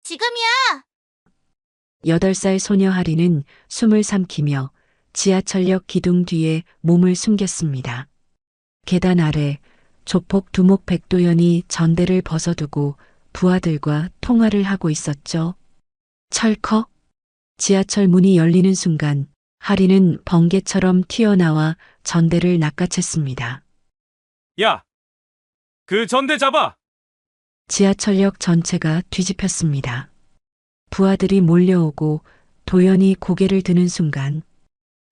지금이야! 8살 소녀 하리는 숨을 삼키며 지하철역 기둥 뒤에 몸을 숨겼습니다. 계단 아래 조폭 두목 백도연이 전대를 벗어두고 부하들과 통화를 하고 있었죠. 철컥! 지하철 문이 열리는 순간 하리는 번개처럼 튀어나와 전대를 낚아챘습니다. 야! 그 전대 잡아! 지하철역 전체가 뒤집혔습니다. 부하들이 몰려오고 도연이 고개를 드는 순간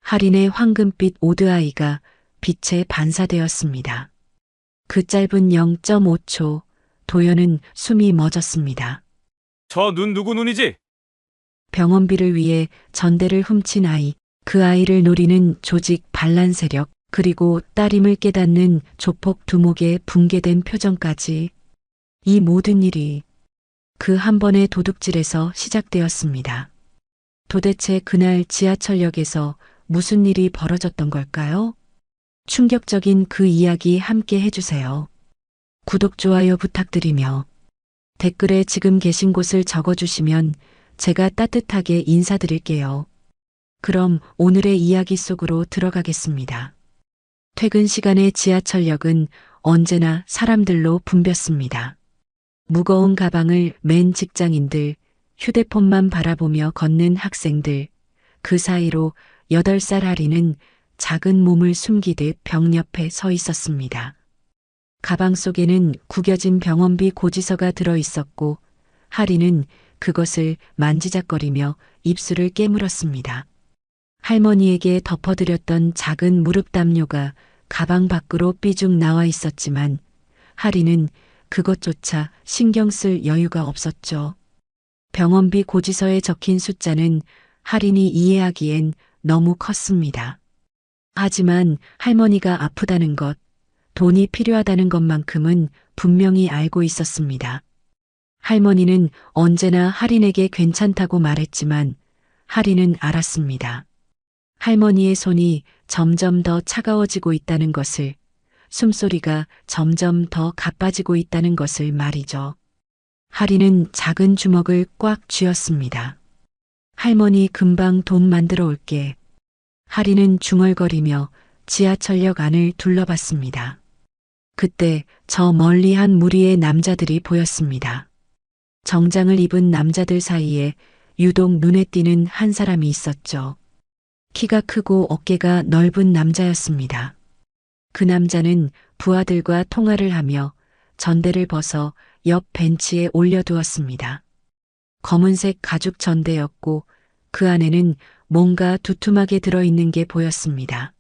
하린의 황금빛 오드아이가 빛에 반사되었습니다. 그 짧은 0.5초 도연은 숨이 멎었습니다. 저 눈 누구 눈이지? 병원비를 위해 전대를 훔친 아이, 그 아이를 노리는 조직 반란 세력, 그리고 딸임을 깨닫는 조폭 두목의 붕괴된 표정까지 이 모든 일이 그 한 번의 도둑질에서 시작되었습니다. 도대체 그날 지하철역에서 무슨 일이 벌어졌던 걸까요? 충격적인 그 이야기 함께 해주세요. 구독, 좋아요 부탁드리며 댓글에 지금 계신 곳을 적어주시면 제가 따뜻하게 인사드릴게요. 그럼 오늘의 이야기 속으로 들어가겠습니다. 퇴근 시간의 지하철역은 언제나 사람들로 붐볐습니다. 무거운 가방을 맨 직장인들, 휴대폰만 바라보며 걷는 학생들, 그 사이로 8살 하리는 작은 몸을 숨기듯 벽 옆에 서 있었습니다. 가방 속에는 구겨진 병원비 고지서가 들어 있었고 하리는 그것을 만지작거리며 입술을 깨물었습니다. 할머니에게 덮어드렸던 작은 무릎 담요가 가방 밖으로 삐죽 나와 있었지만 하리는 그것조차 신경 쓸 여유가 없었죠. 병원비 고지서에 적힌 숫자는 하린이 이해하기엔 너무 컸습니다. 하지만 할머니가 아프다는 것, 돈이 필요하다는 것만큼은 분명히 알고 있었습니다. 할머니는 언제나 하린에게 괜찮다고 말했지만 하린은 알았습니다. 할머니의 손이 점점 더 차가워지고 있다는 것을, 숨소리가 점점 더 가빠지고 있다는 것을 말이죠. 하린은 작은 주먹을 꽉 쥐었습니다. 할머니 금방 돈 만들어 올게. 하린은 중얼거리며 지하철역 안을 둘러봤습니다. 그때 저 멀리 한 무리의 남자들이 보였습니다. 정장을 입은 남자들 사이에 유독 눈에 띄는 한 사람이 있었죠. 키가 크고 어깨가 넓은 남자였습니다. 그 남자는 부하들과 통화를 하며 전대를 벗어 옆 벤치에 올려두었습니다. 검은색 가죽 전대였고 그 안에는 뭔가 두툼하게 들어있는 게 보였습니다.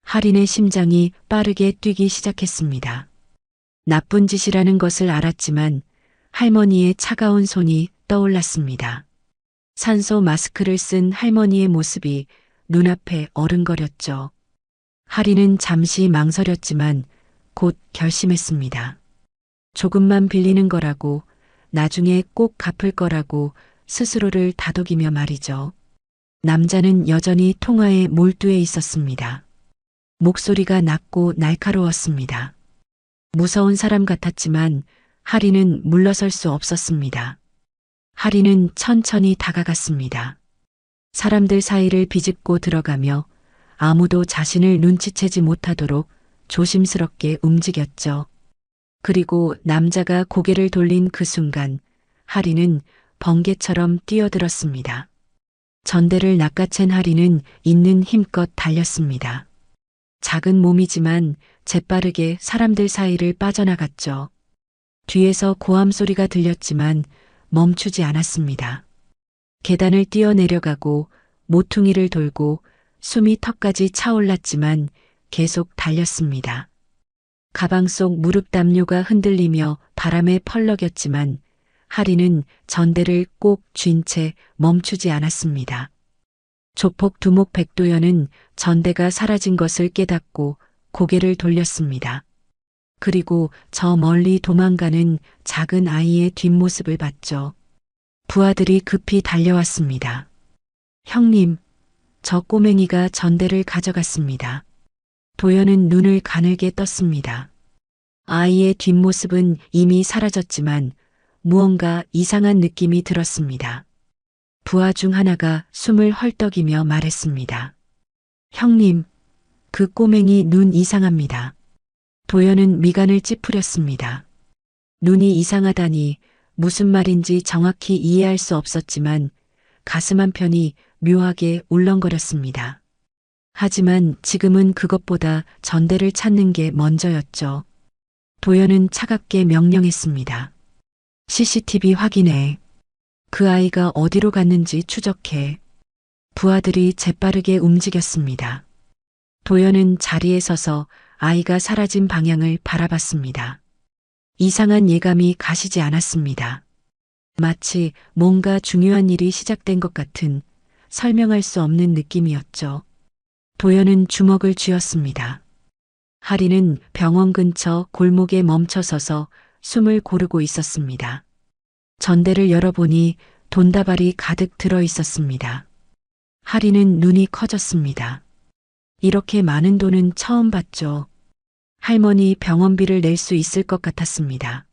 하린의 심장이 빠르게 뛰기 시작했습니다. 나쁜 짓이라는 것을 알았지만 할머니의 차가운 손이 떠올랐습니다. 산소 마스크를 쓴 할머니의 모습이 눈앞에 어른거렸죠. 하린은 잠시 망설였지만 곧 결심했습니다. 조금만 빌리는 거라고, 나중에 꼭 갚을 거라고 스스로를 다독이며 말이죠. 남자는 여전히 통화에 몰두해 있었습니다. 목소리가 낮고 날카로웠습니다. 무서운 사람 같았지만 하린은 물러설 수 없었습니다. 하린은 천천히 다가갔습니다. 사람들 사이를 비집고 들어가며 아무도 자신을 눈치채지 못하도록 조심스럽게 움직였죠. 그리고 남자가 고개를 돌린 그 순간 하린은 번개처럼 뛰어들었습니다. 전대를 낚아챈 하린은 있는 힘껏 달렸습니다. 작은 몸이지만 재빠르게 사람들 사이를 빠져나갔죠. 뒤에서 고함 소리가 들렸지만 멈추지 않았습니다. 계단을 뛰어내려가고 모퉁이를 돌고 숨이 턱까지 차올랐지만 계속 달렸습니다. 가방 속 무릎 담요가 흔들리며 바람에 펄럭였지만 하린은 전대를 꼭 쥔 채 멈추지 않았습니다. 조폭 두목 백도연은 전대가 사라진 것을 깨닫고 고개를 돌렸습니다. 그리고 저 멀리 도망가는 작은 아이의 뒷모습을 봤죠. 부하들이 급히 달려왔습니다. 형님, 저 꼬맹이가 전대를 가져갔습니다. 도연은 눈을 가늘게 떴습니다. 아이의 뒷모습은 이미 사라졌지만 무언가 이상한 느낌이 들었습니다. 부하 중 하나가 숨을 헐떡이며 말했습니다. 형님, 그 꼬맹이 눈 이상합니다. 도연은 미간을 찌푸렸습니다. 눈이 이상하다니 무슨 말인지 정확히 이해할 수 없었지만 가슴 한편이 묘하게 울렁거렸습니다. 하지만 지금은 그것보다 전대를 찾는 게 먼저였죠. 도연은 차갑게 명령했습니다. CCTV 확인해. 그 아이가 어디로 갔는지 추적해. 부하들이 재빠르게 움직였습니다. 도연은 자리에 서서 아이가 사라진 방향을 바라봤습니다. 이상한 예감이 가시지 않았습니다. 마치 뭔가 중요한 일이 시작된 것 같은 설명할 수 없는 느낌이었죠. 도연은 주먹을 쥐었습니다. 하리는 병원 근처 골목에 멈춰서서 숨을 고르고 있었습니다. 전대를 열어보니 돈다발이 가득 들어 있었습니다. 하리는 눈이 커졌습니다. 이렇게 많은 돈은 처음 봤죠. 할머니 병원비를 낼 수 있을 것 같았습니다.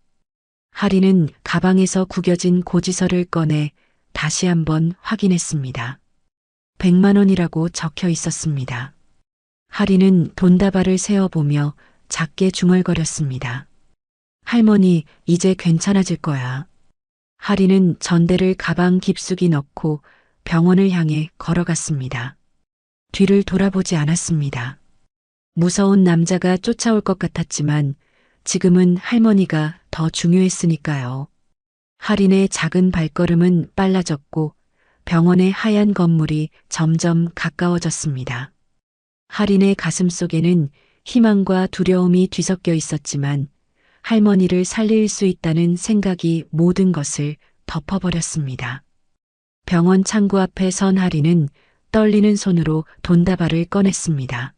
하리는 가방에서 구겨진 고지서를 꺼내 다시 한번 확인했습니다. 100만 원이라고 적혀 있었습니다. 하리는 돈다발을 세어보며 작게 중얼거렸습니다. 할머니, 이제 괜찮아질 거야. 하리는 전대를 가방 깊숙이 넣고 병원을 향해 걸어갔습니다. 뒤를 돌아보지 않았습니다. 무서운 남자가 쫓아올 것 같았지만 지금은 할머니가 더 중요했으니까요. 하린의 작은 발걸음은 빨라졌고 병원의 하얀 건물이 점점 가까워졌습니다. 하린의 가슴 속에는 희망과 두려움이 뒤섞여 있었지만 할머니를 살릴 수 있다는 생각이 모든 것을 덮어버렸습니다. 병원 창구 앞에 선 하린은 떨리는 손으로 돈다발을 꺼냈습니다.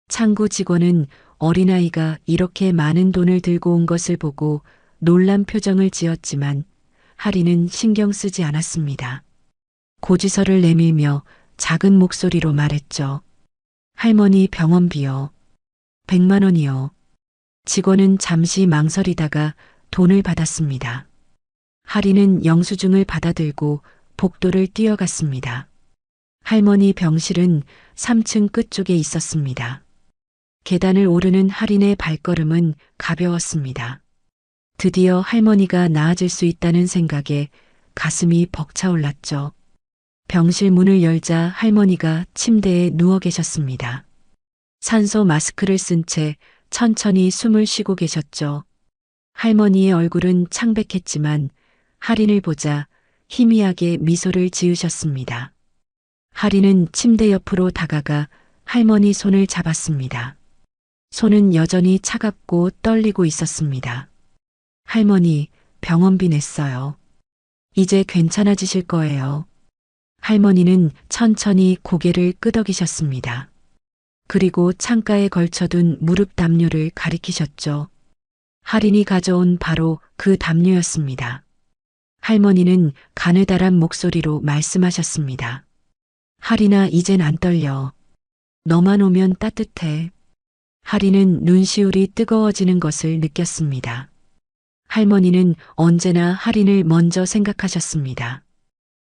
창구 직원은 어린아이가 이렇게 많은 돈을 들고 온 것을 보고 놀란 표정을 지었지만 하리는 신경 쓰지 않았습니다. 고지서를 내밀며 작은 목소리로 말했죠. 할머니 병원비요. 100만 원이요. 직원은 잠시 망설이다가 돈을 받았습니다. 하리는 영수증을 받아들고 복도를 뛰어갔습니다. 할머니 병실은 3층 끝쪽에 있었습니다. 계단을 오르는 하린의 발걸음은 가벼웠습니다. 드디어 할머니가 나아질 수 있다는 생각에 가슴이 벅차올랐죠. 병실 문을 열자 할머니가 침대에 누워 계셨습니다. 산소 마스크를 쓴 채 천천히 숨을 쉬고 계셨죠. 할머니의 얼굴은 창백했지만 하린을 보자 희미하게 미소를 지으셨습니다. 하린은 침대 옆으로 다가가 할머니 손을 잡았습니다. 손은 여전히 차갑고 떨리고 있었습니다. 할머니, 병원비 냈어요. 이제 괜찮아지실 거예요. 할머니는 천천히 고개를 끄덕이셨습니다. 그리고 창가에 걸쳐둔 무릎 담요를 가리키셨죠. 할인이 가져온 바로 그 담요였습니다. 할머니는 가느다란 목소리로 말씀하셨습니다. 할인아, 이젠 안 떨려. 너만 오면 따뜻해. 할인은 눈시울이 뜨거워지는 것을 느꼈습니다. 할머니는 언제나 할인을 먼저 생각하셨습니다.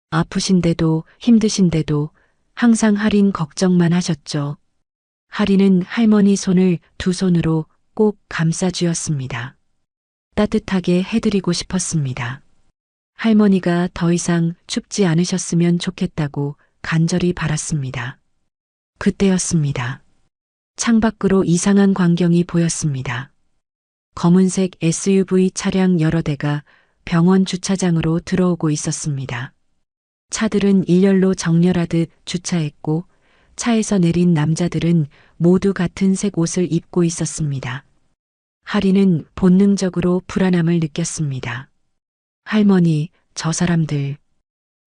아프신데도 힘드신데도 항상 할인 걱정만 하셨죠. 할인은 할머니 손을 두 손으로 꼭 감싸쥐었습니다. 따뜻하게 해드리고 싶었습니다. 할머니가 더 이상 춥지 않으셨으면 좋겠다고 간절히 바랐습니다. 그때였습니다. 창밖으로 이상한 광경이 보였습니다. 검은색 SUV 차량 여러 대가 병원 주차장으로 들어오고 있었습니다. 차들은 일렬로 정렬하듯 주차했고 차에서 내린 남자들은 모두 같은 색 옷을 입고 있었습니다. 하리는 본능적으로 불안함을 느꼈습니다. 할머니, 저 사람들.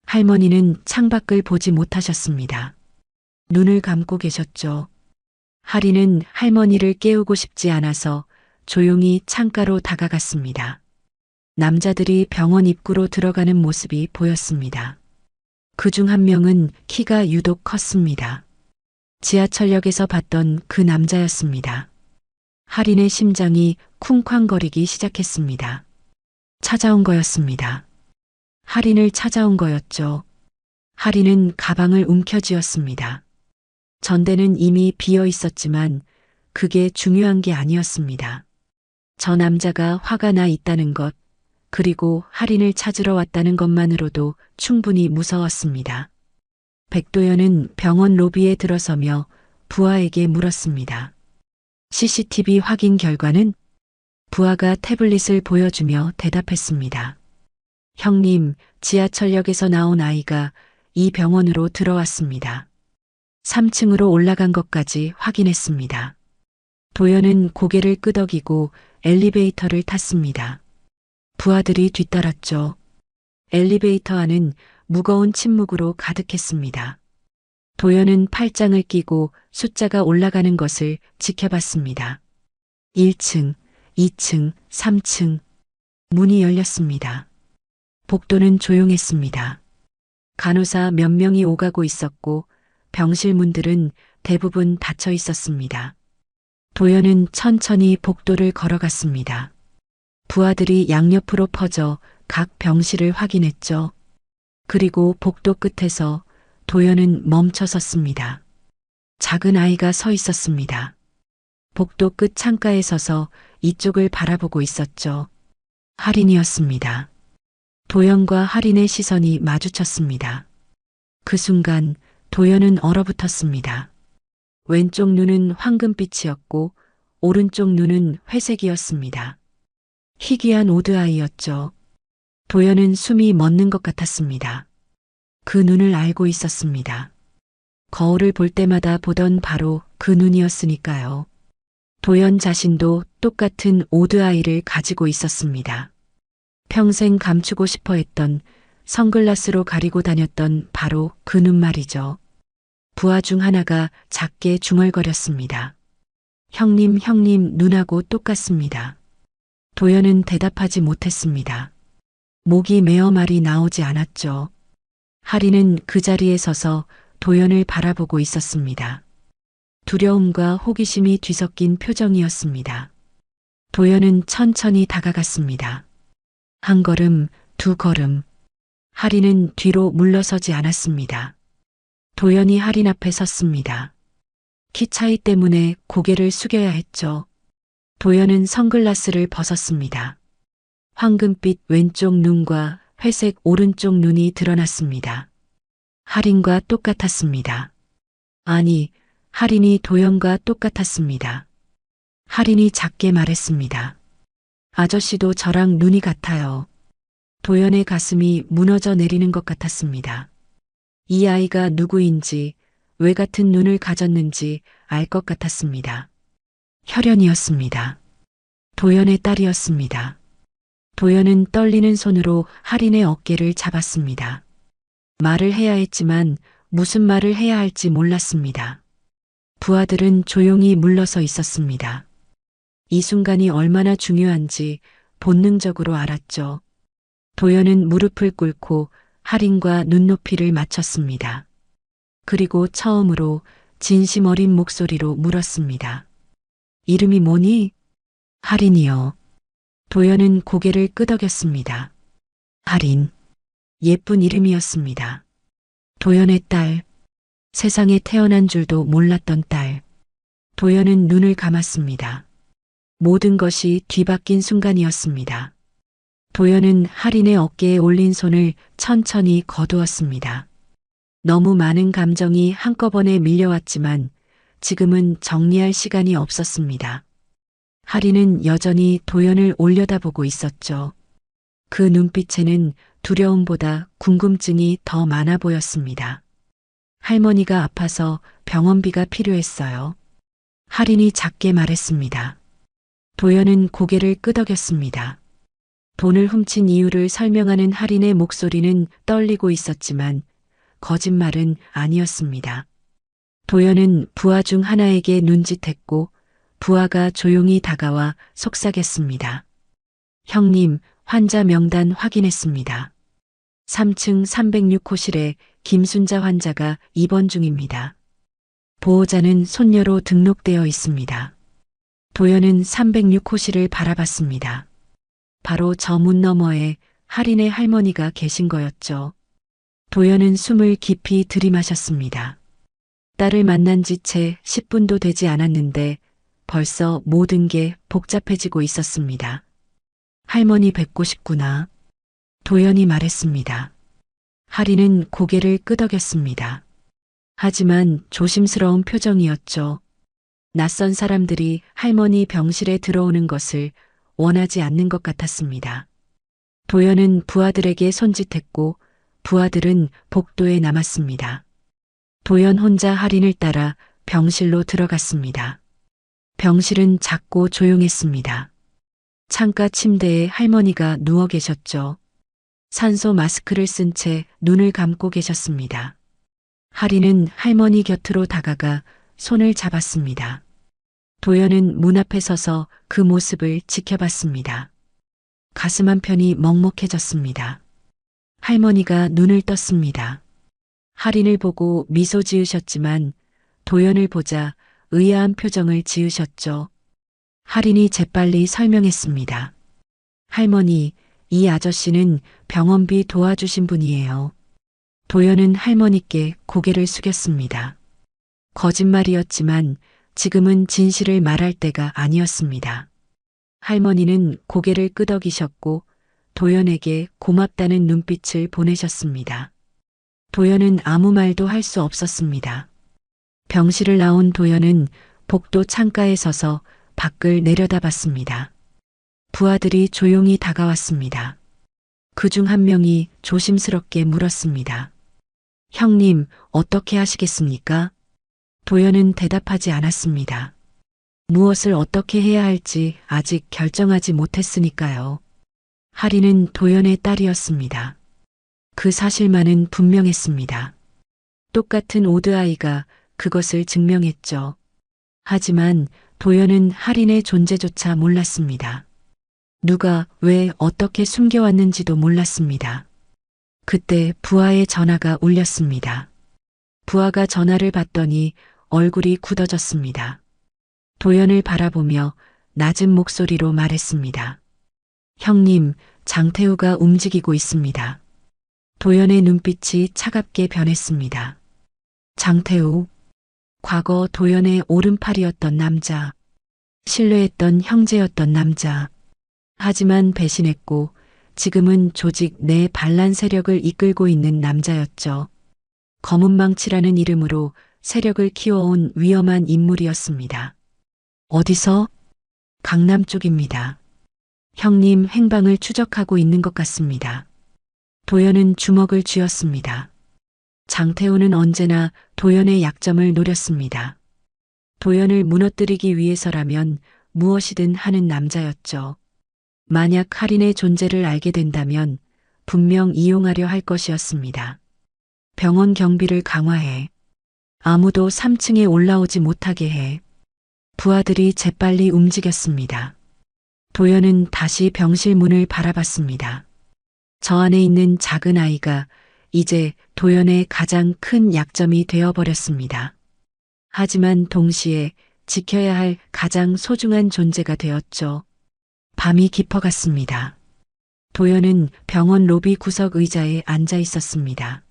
할머니는 창밖을 보지 못하셨습니다. 눈을 감고 계셨죠. 하리는 할머니를 깨우고 싶지 않아서 조용히 창가로 다가갔습니다. 남자들이 병원 입구로 들어가는 모습이 보였습니다. 그중 한 명은 키가 유독 컸습니다. 지하철역에서 봤던 그 남자였습니다. 하린의 심장이 쿵쾅거리기 시작했습니다. 찾아온 거였습니다. 할인을 찾아온 거였죠. 할인은 가방을 움켜쥐었습니다. 전대는 이미 비어 있었지만 그게 중요한 게 아니었습니다. 저 남자가 화가 나 있다는 것, 그리고 할인을 찾으러 왔다는 것만으로도 충분히 무서웠습니다. 백도연은 병원 로비에 들어서며 부하에게 물었습니다. CCTV 확인 결과는? 부하가 태블릿을 보여주며 대답했습니다. 형님, 지하철역에서 나온 아이가 이 병원으로 들어왔습니다. 3층으로 올라간 것까지 확인했습니다. 도연은 고개를 끄덕이고 엘리베이터를 탔습니다. 부하들이 뒤따랐죠. 엘리베이터 안은 무거운 침묵으로 가득했습니다. 도연은 팔짱을 끼고 숫자가 올라가는 것을 지켜봤습니다. 1층, 2층, 3층. 문이 열렸습니다. 복도는 조용했습니다. 간호사 몇 명이 오가고 있었고 병실 문들은 대부분 닫혀 있었습니다. 도연은 천천히 복도를 걸어갔습니다. 부하들이 양옆으로 퍼져 각 병실을 확인했죠. 그리고 복도 끝에서 도연은 멈춰 섰습니다. 작은 아이가 서 있었습니다. 복도 끝 창가에 서서 이쪽을 바라보고 있었죠. 할인이었습니다. 도연과 할인의 시선이 마주쳤습니다. 그 순간 도연은 얼어붙었습니다. 왼쪽 눈은 황금빛이었고 오른쪽 눈은 회색이었습니다. 희귀한 오드아이였죠. 도연은 숨이 멎는 것 같았습니다. 그 눈을 알고 있었습니다. 거울을 볼 때마다 보던 바로 그 눈이었으니까요. 도연 자신도 똑같은 오드아이를 가지고 있었습니다. 평생 감추고 싶어 했던 선글라스로 가리고 다녔던 바로 그 눈 말이죠. 부하 중 하나가 작게 중얼거렸습니다. 형님, 눈하고 똑같습니다. 도연은 대답하지 못했습니다. 목이 메어 말이 나오지 않았죠. 할인은 그 자리에 서서 도연을 바라보고 있었습니다. 두려움과 호기심이 뒤섞인 표정이었습니다. 도연은 천천히 다가갔습니다. 한 걸음, 두 걸음. 할인은 뒤로 물러서지 않았습니다. 도연이 할인 앞에 섰습니다. 키 차이 때문에 고개를 숙여야 했죠. 도연은 선글라스를 벗었습니다. 황금빛 왼쪽 눈과 회색 오른쪽 눈이 드러났습니다. 할인과 똑같았습니다. 아니, 할인이 도연과 똑같았습니다. 할인이 작게 말했습니다. 아저씨도 저랑 눈이 같아요. 도연의 가슴이 무너져 내리는 것 같았습니다. 이 아이가 누구인지, 왜 같은 눈을 가졌는지 알 것 같았습니다. 혈연이었습니다. 도연의 딸이었습니다. 도연은 떨리는 손으로 할인의 어깨를 잡았습니다. 말을 해야 했지만 무슨 말을 해야 할지 몰랐습니다. 부하들은 조용히 물러서 있었습니다. 이 순간이 얼마나 중요한지 본능적으로 알았죠. 도연은 무릎을 꿇고 할인과 눈높이를 맞췄습니다. 그리고 처음으로 진심 어린 목소리로 물었습니다. 이름이 뭐니? 할인이요. 도연은 고개를 끄덕였습니다. 할인. 예쁜 이름이었습니다. 도연의 딸. 세상에 태어난 줄도 몰랐던 딸. 도연은 눈을 감았습니다. 모든 것이 뒤바뀐 순간이었습니다. 도연은 할인의 어깨에 올린 손을 천천히 거두었습니다. 너무 많은 감정이 한꺼번에 밀려왔지만 지금은 정리할 시간이 없었습니다. 할인은 여전히 도연을 올려다보고 있었죠. 그 눈빛에는 두려움보다 궁금증이 더 많아 보였습니다. 할머니가 아파서 병원비가 필요했어요. 할인이 작게 말했습니다. 도연은 고개를 끄덕였습니다. 돈을 훔친 이유를 설명하는 할인의 목소리는 떨리고 있었지만 거짓말은 아니었습니다. 도연은 부하 중 하나에게 눈짓했고 부하가 조용히 다가와 속삭였습니다. 형님, 환자 명단 확인했습니다. 3층 306호실에 김순자 환자가 입원 중입니다. 보호자는 손녀로 등록되어 있습니다. 도연은 306호실을 바라봤습니다. 바로 저 문 너머에 할인의 할머니가 계신 거였죠. 도연은 숨을 깊이 들이마셨습니다. 딸을 만난 지 채 10분도 되지 않았는데 벌써 모든 게 복잡해지고 있었습니다. 할머니 뵙고 싶구나. 도연이 말했습니다. 할인은 고개를 끄덕였습니다. 하지만 조심스러운 표정이었죠. 낯선 사람들이 할머니 병실에 들어오는 것을 원하지 않는 것 같았습니다. 도연은 부하들에게 손짓했고 부하들은 복도에 남았습니다. 도연 혼자 할인을 따라 병실로 들어갔습니다. 병실은 작고 조용했습니다. 창가 침대에 할머니가 누워 계셨죠. 산소 마스크를 쓴 채 눈을 감고 계셨습니다. 할인은 할머니 곁으로 다가가 손을 잡았습니다. 도연은 문 앞에 서서 그 모습을 지켜봤습니다. 가슴 한편이 먹먹해졌습니다. 할머니가 눈을 떴습니다. 할인을 보고 미소 지으셨지만 도연을 보자 의아한 표정을 지으셨죠. 할인이 재빨리 설명했습니다. 할머니, 이 아저씨는 병원비 도와주신 분이에요. 도연은 할머니께 고개를 숙였습니다. 거짓말이었지만 지금은 진실을 말할 때가 아니었습니다. 할머니는 고개를 끄덕이셨고 도연에게 고맙다는 눈빛을 보내셨습니다. 도연은 아무 말도 할 수 없었습니다. 병실을 나온 도연은 복도 창가에 서서 밖을 내려다봤습니다. 부하들이 조용히 다가왔습니다. 그중 한 명이 조심스럽게 물었습니다. 형님, 어떻게 하시겠습니까? 도연은 대답하지 않았습니다. 무엇을 어떻게 해야 할지 아직 결정하지 못했으니까요. 할인은 도연의 딸이었습니다. 그 사실만은 분명했습니다. 똑같은 오드아이가 그것을 증명했죠. 하지만 도연은 할인의 존재조차 몰랐습니다. 누가 왜 어떻게 숨겨왔는지도 몰랐습니다. 그때 부하의 전화가 울렸습니다. 부하가 전화를 받더니 얼굴이 굳어졌습니다. 도연을 바라보며 낮은 목소리로 말했습니다. 형님, 장태우가 움직이고 있습니다. 도연의 눈빛이 차갑게 변했습니다. 장태우, 과거 도연의 오른팔이었던 남자, 신뢰했던 형제였던 남자. 하지만 배신했고 지금은 조직 내 반란 세력을 이끌고 있는 남자였죠. 검은망치라는 이름으로 세력을 키워온 위험한 인물이었습니다. 어디서? 강남 쪽입니다. 형님 행방을 추적하고 있는 것 같습니다. 도연은 주먹을 쥐었습니다. 장태우는 언제나 도연의 약점을 노렸습니다. 도연을 무너뜨리기 위해서라면 무엇이든 하는 남자였죠. 만약 할인의 존재를 알게 된다면 분명 이용하려 할 것이었습니다. 병원 경비를 강화해. 아무도 3층에 올라오지 못하게 해. 부하들이 재빨리 움직였습니다. 도연은 다시 병실 문을 바라봤습니다. 저 안에 있는 작은 아이가 이제 도연의 가장 큰 약점이 되어버렸습니다. 하지만 동시에 지켜야 할 가장 소중한 존재가 되었죠. 밤이 깊어갔습니다. 도연은 병원 로비 구석 의자에 앉아 있었습니다.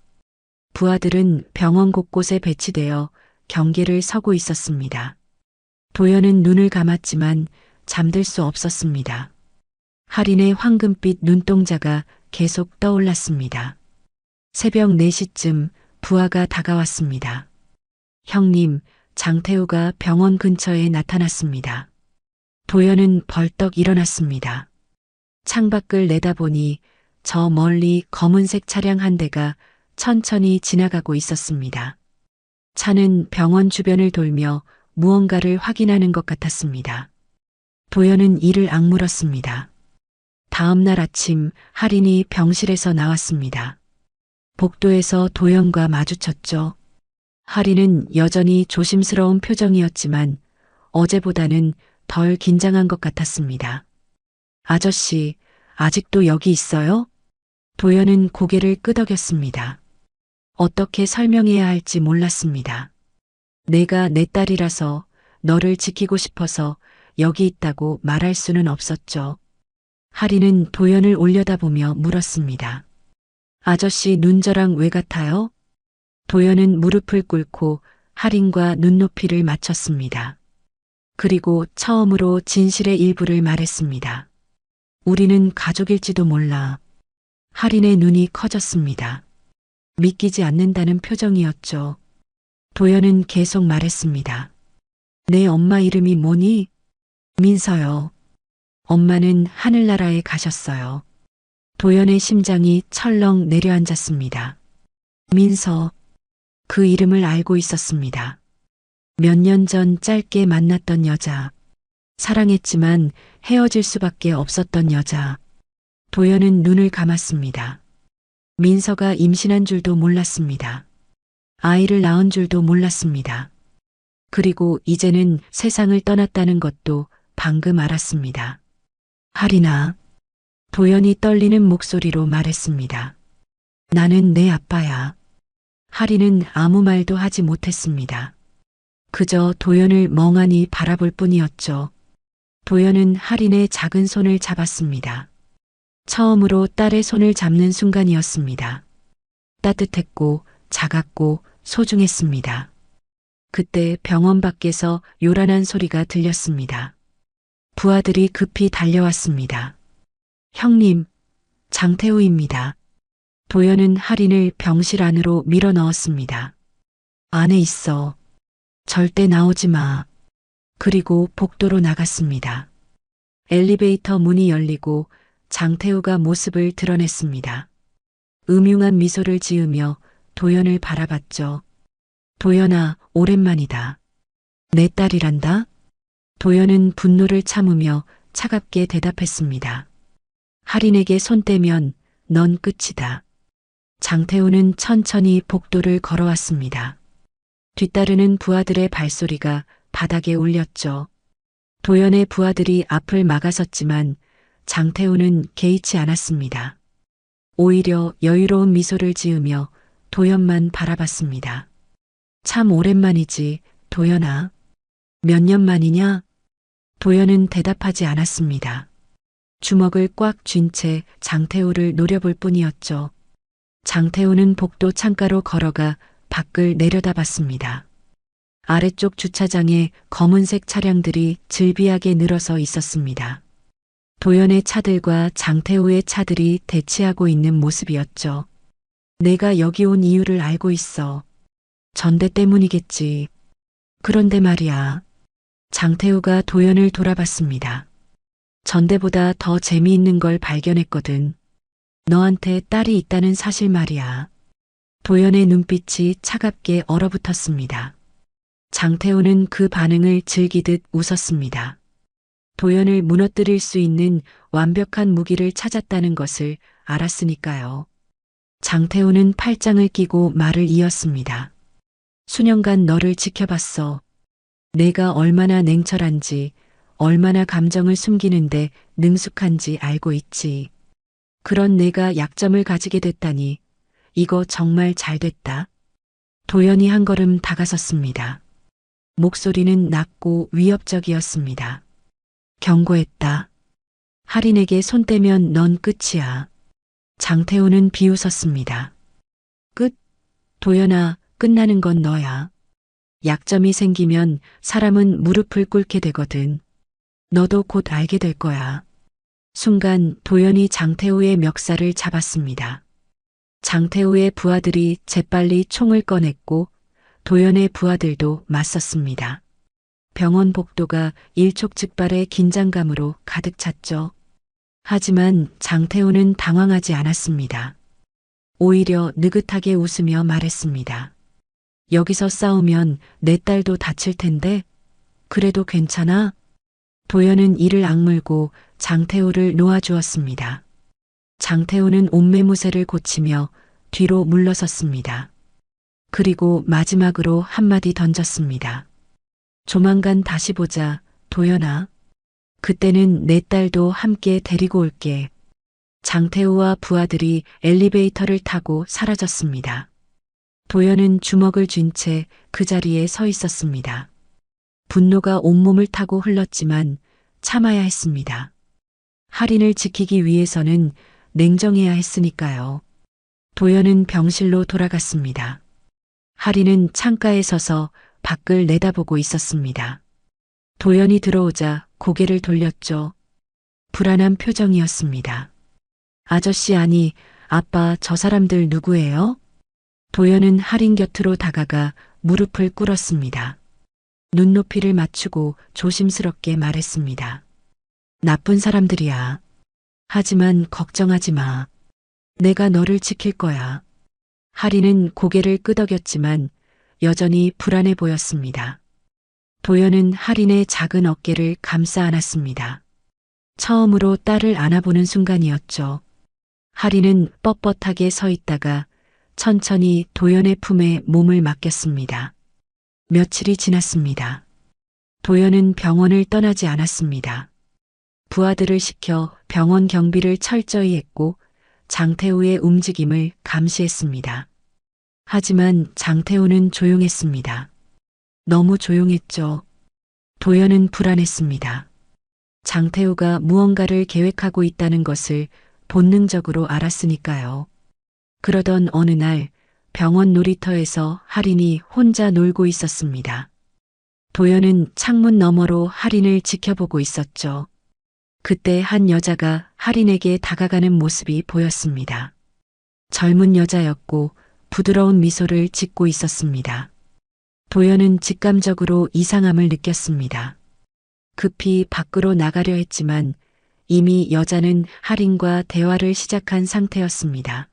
부하들은 병원 곳곳에 배치되어 경계를 서고 있었습니다. 도연은 눈을 감았지만 잠들 수 없었습니다. 할인의 황금빛 눈동자가 계속 떠올랐습니다. 새벽 4시쯤 부하가 다가왔습니다. 형님, 장태우가 병원 근처에 나타났습니다. 도연은 벌떡 일어났습니다. 창밖을 내다보니 저 멀리 검은색 차량 한 대가 천천히 지나가고 있었습니다. 차는 병원 주변을 돌며 무언가를 확인하는 것 같았습니다. 도연은 이를 악물었습니다. 다음 날 아침 할인이 병실에서 나왔습니다. 복도에서 도연과 마주쳤죠. 할인은 여전히 조심스러운 표정이었지만 어제보다는 덜 긴장한 것 같았습니다. 아저씨, 아직도 여기 있어요? 도연은 고개를 끄덕였습니다. 어떻게 설명해야 할지 몰랐습니다. 내가 내 딸이라서 너를 지키고 싶어서 여기 있다고 말할 수는 없었죠. 하리는 도연을 올려다보며 물었습니다. 아저씨 눈저랑 왜 같아요? 도연은 무릎을 꿇고 할인과 눈높이를 맞췄습니다. 그리고 처음으로 진실의 일부를 말했습니다. 우리는 가족일지도 몰라. 할인의 눈이 커졌습니다. 믿기지 않는다는 표정이었죠. 도연은 계속 말했습니다. 내 엄마 이름이 뭐니? 민서요. 엄마는 하늘나라에 가셨어요. 도연의 심장이 철렁 내려앉았습니다. 민서. 그 이름을 알고 있었습니다. 몇 년 전 짧게 만났던 여자. 사랑했지만 헤어질 수밖에 없었던 여자. 도연은 눈을 감았습니다. 민서가 임신한 줄도 몰랐습니다. 아이를 낳은 줄도 몰랐습니다. 그리고 이제는 세상을 떠났다는 것도 방금 알았습니다. 할인아. 도연이 떨리는 목소리로 말했습니다. 나는 내 아빠야. 할인은 아무 말도 하지 못했습니다. 그저 도연을 멍하니 바라볼 뿐이었죠. 도연은 할인의 작은 손을 잡았습니다. 처음으로 딸의 손을 잡는 순간이었습니다. 따뜻했고 작았고 소중했습니다. 그때 병원 밖에서 요란한 소리가 들렸습니다. 부하들이 급히 달려왔습니다. 형님, 장태우입니다. 도연은 할인을 병실 안으로 밀어 넣었습니다. 안에 있어. 절대 나오지 마. 그리고 복도로 나갔습니다. 엘리베이터 문이 열리고 장태우가 모습을 드러냈습니다. 음흉한 미소를 지으며 도연을 바라봤죠. 도연아, 오랜만이다. 내 딸이란다? 도연은 분노를 참으며 차갑게 대답했습니다. 할인에게 손 떼면 넌 끝이다. 장태우는 천천히 복도를 걸어왔습니다. 뒤따르는 부하들의 발소리가 바닥에 울렸죠. 도연의 부하들이 앞을 막아섰지만 장태우는 개의치 않았습니다. 오히려 여유로운 미소를 지으며 도연만 바라봤습니다. 참 오랜만이지, 도연아. 몇 년 만이냐? 도연은 대답하지 않았습니다. 주먹을 꽉 쥔 채 장태우를 노려볼 뿐이었죠. 장태우는 복도 창가로 걸어가 밖을 내려다봤습니다. 아래쪽 주차장에 검은색 차량들이 즐비하게 늘어서 있었습니다. 도연의 차들과 장태우의 차들이 대치하고 있는 모습이었죠. 내가 여기 온 이유를 알고 있어. 전대 때문이겠지. 그런데 말이야. 장태우가 도연을 돌아봤습니다. 전대보다 더 재미있는 걸 발견했거든. 너한테 딸이 있다는 사실 말이야. 도연의 눈빛이 차갑게 얼어붙었습니다. 장태우는 그 반응을 즐기듯 웃었습니다. 도연을 무너뜨릴 수 있는 완벽한 무기를 찾았다는 것을 알았으니까요. 장태우는 팔짱을 끼고 말을 이었습니다. 수년간 너를 지켜봤어. 내가 얼마나 냉철한지, 얼마나 감정을 숨기는데 능숙한지 알고 있지. 그런 내가 약점을 가지게 됐다니, 이거 정말 잘 됐다. 도연이 한 걸음 다가섰습니다. 목소리는 낮고 위협적이었습니다. 경고했다. 할인에게 손 떼면 넌 끝이야. 장태우는 비웃었습니다. 끝? 도연아, 끝나는 건 너야. 약점이 생기면 사람은 무릎을 꿇게 되거든. 너도 곧 알게 될 거야. 순간 도연이 장태우의 멱살을 잡았습니다. 장태우의 부하들이 재빨리 총을 꺼냈고 도연의 부하들도 맞섰습니다. 병원 복도가 일촉즉발의 긴장감으로 가득 찼죠. 하지만 장태우는 당황하지 않았습니다. 오히려 느긋하게 웃으며 말했습니다. 여기서 싸우면 내 딸도 다칠 텐데 그래도 괜찮아? 도연은 이를 악물고 장태우를 놓아주었습니다. 장태우는 옷매무새를 고치며 뒤로 물러섰습니다. 그리고 마지막으로 한마디 던졌습니다. 조만간 다시 보자, 도연아. 그때는 내 딸도 함께 데리고 올게. 장태우와 부하들이 엘리베이터를 타고 사라졌습니다. 도연은 주먹을 쥔 채 그 자리에 서 있었습니다. 분노가 온몸을 타고 흘렀지만 참아야 했습니다. 할인을 지키기 위해서는 냉정해야 했으니까요. 도연은 병실로 돌아갔습니다. 할인은 창가에 서서 밖을 내다보고 있었습니다. 도연이 들어오자 고개를 돌렸죠. 불안한 표정이었습니다. 아저씨 아니, 아빠 저 사람들 누구예요? 도연은 할인 곁으로 다가가 무릎을 꿇었습니다. 눈높이를 맞추고 조심스럽게 말했습니다. 나쁜 사람들이야. 하지만 걱정하지 마. 내가 너를 지킬 거야. 할인은 고개를 끄덕였지만 여전히 불안해 보였습니다. 도연은 할인의 작은 어깨를 감싸 안았습니다. 처음으로 딸을 안아보는 순간이었죠. 할인은 뻣뻣하게 서 있다가 천천히 도연의 품에 몸을 맡겼습니다. 며칠이 지났습니다. 도연은 병원을 떠나지 않았습니다. 부하들을 시켜 병원 경비를 철저히 했고 장태우의 움직임을 감시했습니다. 하지만 장태우는 조용했습니다. 너무 조용했죠. 도연은 불안했습니다. 장태우가 무언가를 계획하고 있다는 것을 본능적으로 알았으니까요. 그러던 어느 날 병원 놀이터에서 할인이 혼자 놀고 있었습니다. 도연은 창문 너머로 할인을 지켜보고 있었죠. 그때 한 여자가 할인에게 다가가는 모습이 보였습니다. 젊은 여자였고 부드러운 미소를 짓고 있었습니다. 도연은 직감적으로 이상함을 느꼈습니다. 급히 밖으로 나가려 했지만 이미 여자는 할인과 대화를 시작한 상태였습니다.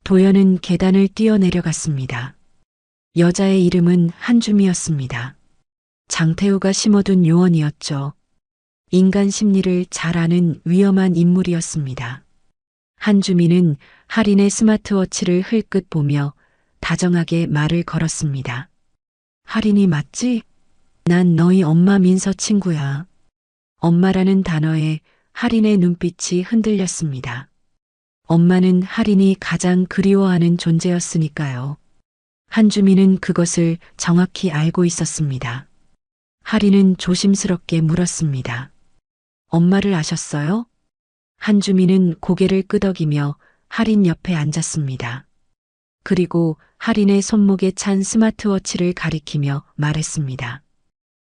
도연은 계단을 뛰어내려갔습니다. 여자의 이름은 한줌이었습니다. 장태우가 심어둔 요원이었죠. 인간 심리를 잘 아는 위험한 인물이었습니다. 한주민은 할인의 스마트워치를 흘끗 보며 다정하게 말을 걸었습니다. 할인이 맞지? 난 너희 엄마 민서 친구야. 엄마라는 단어에 할인의 눈빛이 흔들렸습니다. 엄마는 할인이 가장 그리워하는 존재였으니까요. 한주민은 그것을 정확히 알고 있었습니다. 할인은 조심스럽게 물었습니다. 엄마를 아셨어요? 한주민은 고개를 끄덕이며 할인 옆에 앉았습니다. 그리고 할인의 손목에 찬 스마트워치를 가리키며 말했습니다.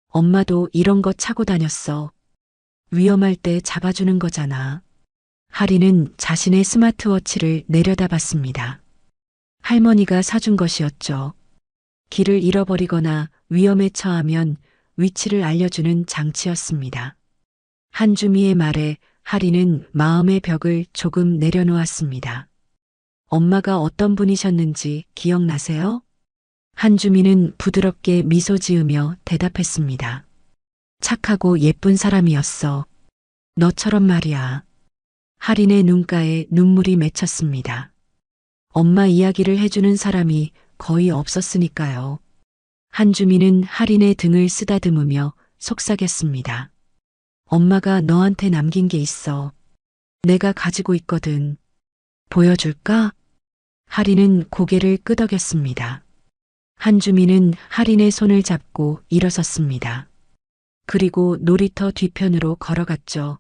엄마도 이런 거 차고 다녔어. 위험할 때 잡아주는 거잖아. 할인은 자신의 스마트워치를 내려다봤습니다. 할머니가 사준 것이었죠. 길을 잃어버리거나 위험에 처하면 위치를 알려주는 장치였습니다. 한주미의 말에 할인은 마음의 벽을 조금 내려놓았습니다. 엄마가 어떤 분이셨는지 기억나세요? 한주미는 부드럽게 미소 지으며 대답했습니다. 착하고 예쁜 사람이었어. 너처럼 말이야. 할인의 눈가에 눈물이 맺혔습니다. 엄마 이야기를 해주는 사람이 거의 없었으니까요. 한주미는 할인의 등을 쓰다듬으며 속삭였습니다. 엄마가 너한테 남긴 게 있어. 내가 가지고 있거든. 보여줄까? 할인은 고개를 끄덕였습니다. 한주미는 할인의 손을 잡고 일어섰습니다. 그리고 놀이터 뒤편으로 걸어갔죠.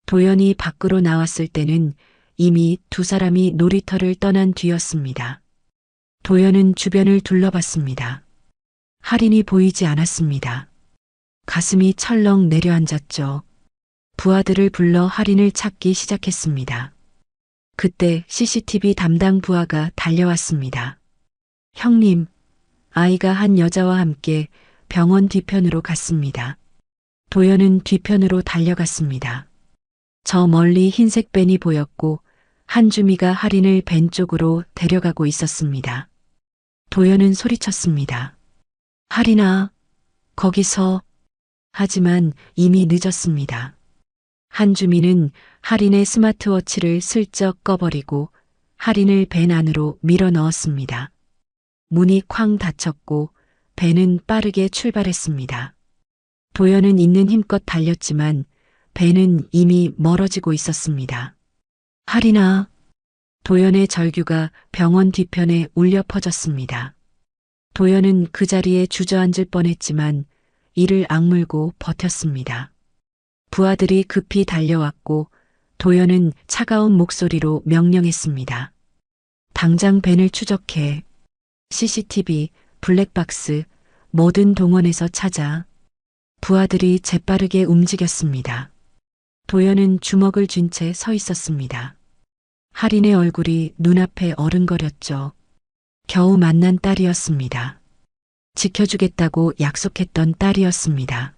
도연이 밖으로 나왔을 때는 이미 두 사람이 놀이터를 떠난 뒤였습니다. 도연은 주변을 둘러봤습니다. 할인이 보이지 않았습니다. 가슴이 철렁 내려앉았죠. 부하들을 불러 할인을 찾기 시작했습니다. 그때 CCTV 담당 부하가 달려왔습니다. 형님, 아이가 한 여자와 함께 병원 뒤편으로 갔습니다. 도연은 뒤편으로 달려갔습니다. 저 멀리 흰색 밴이 보였고 한주미가 할인을 밴 쪽으로 데려가고 있었습니다. 도연은 소리쳤습니다. 할인아, 거기서. 하지만 이미 늦었습니다. 한주미는 할인의 스마트워치를 슬쩍 꺼버리고 할인을 밴 안으로 밀어 넣었습니다. 문이 쾅 닫혔고 밴은 빠르게 출발했습니다. 도연은 있는 힘껏 달렸지만 밴은 이미 멀어지고 있었습니다. 할인아, 도연의 절규가 병원 뒤편에 울려 퍼졌습니다. 도연은 그 자리에 주저앉을 뻔했지만 이를 악물고 버텼습니다. 부하들이 급히 달려왔고 도연은 차가운 목소리로 명령했습니다. 당장 벤을 추적해. CCTV, 블랙박스, 모든 동원에서 찾아. 부하들이 재빠르게 움직였습니다. 도연은 주먹을 쥔 채 서 있었습니다. 할인의 얼굴이 눈앞에 어른거렸죠. 겨우 만난 딸이었습니다. 지켜주겠다고 약속했던 딸이었습니다.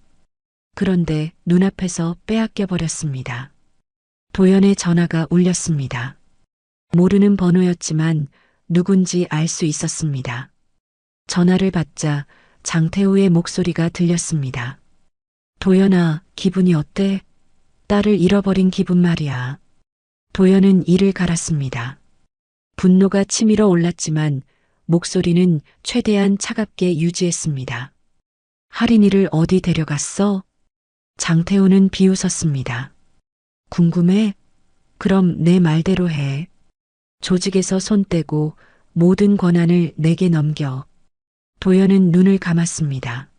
그런데 눈앞에서 빼앗겨 버렸습니다. 도연의 전화가 울렸습니다. 모르는 번호였지만 누군지 알 수 있었습니다. 전화를 받자 장태우의 목소리가 들렸습니다. 도연아, 기분이 어때? 딸을 잃어버린 기분 말이야. 도연은 이를 갈았습니다. 분노가 치밀어 올랐지만 목소리는 최대한 차갑게 유지했습니다. 할인이를 어디 데려갔어? 장태우는 비웃었습니다. 궁금해? 그럼 내 말대로 해. 조직에서 손 떼고 모든 권한을 내게 넘겨. 도연은 눈을 감았습니다.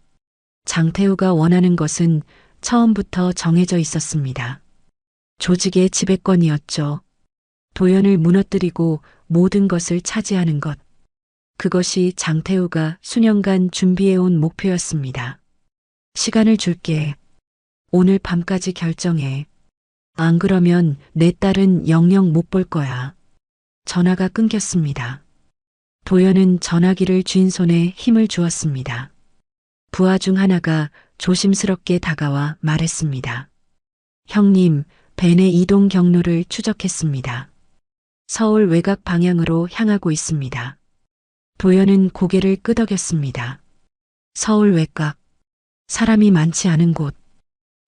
장태우가 원하는 것은 처음부터 정해져 있었습니다. 조직의 지배권이었죠. 도연을 무너뜨리고 모든 것을 차지하는 것. 그것이 장태우가 수년간 준비해온 목표였습니다. 시간을 줄게. 오늘 밤까지 결정해. 안 그러면 내 딸은 영영 못 볼 거야. 전화가 끊겼습니다. 도연은 전화기를 쥔 손에 힘을 주었습니다. 부하 중 하나가 조심스럽게 다가와 말했습니다. 형님, 벤의 이동 경로를 추적했습니다. 서울 외곽 방향으로 향하고 있습니다. 도연은 고개를 끄덕였습니다. 서울 외곽, 사람이 많지 않은 곳.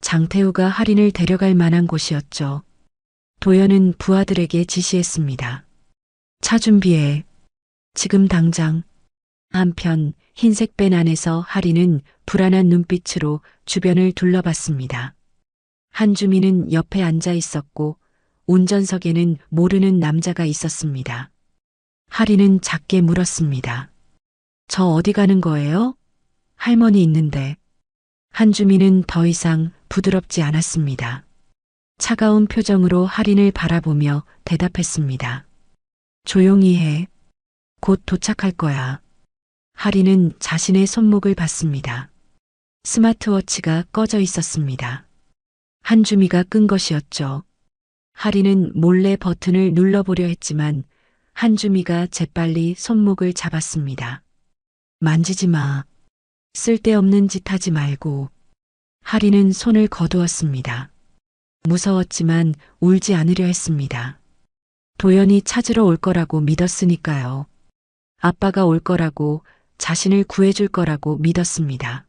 장태우가 할인을 데려갈 만한 곳이었죠. 도연은 부하들에게 지시했습니다. 차 준비해. 지금 당장. 한편 흰색 밴 안에서 할인은 불안한 눈빛으로 주변을 둘러봤습니다. 한주민은 옆에 앉아 있었고 운전석에는 모르는 남자가 있었습니다. 할인은 작게 물었습니다. 저 어디 가는 거예요? 할머니 있는데. 한주민은 더 이상 부드럽지 않았습니다. 차가운 표정으로 할인을 바라보며 대답했습니다. 조용히 해. 곧 도착할 거야. 할인은 자신의 손목을 봤습니다. 스마트워치가 꺼져 있었습니다. 한주미가 끈 것이었죠. 할인은 몰래 버튼을 눌러보려 했지만 한주미가 재빨리 손목을 잡았습니다. 만지지 마. 쓸데없는 짓 하지 말고. 할인은 손을 거두었습니다. 무서웠지만 울지 않으려 했습니다. 도연이 찾으러 올 거라고 믿었으니까요. 아빠가 올 거라고, 자신을 구해줄 거라고 믿었습니다.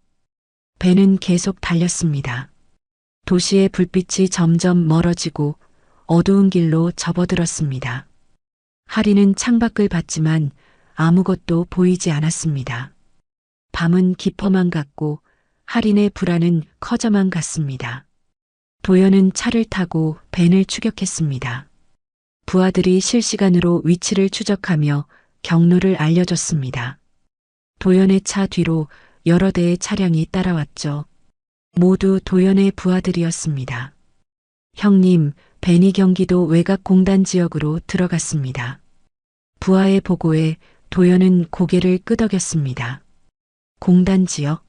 배는 계속 달렸습니다. 도시의 불빛이 점점 멀어지고 어두운 길로 접어들었습니다. 할인은 창밖을 봤지만 아무것도 보이지 않았습니다. 밤은 깊어만 갔고 할인의 불안은 커져만 갔습니다. 도연은 차를 타고 벤을 추격했습니다. 부하들이 실시간으로 위치를 추적하며 경로를 알려줬습니다. 도연의 차 뒤로 여러 대의 차량이 따라왔죠. 모두 도연의 부하들이었습니다. 형님, 벤이 경기도 외곽 공단 지역으로 들어갔습니다. 부하의 보고에 도연은 고개를 끄덕였습니다. 공단 지역?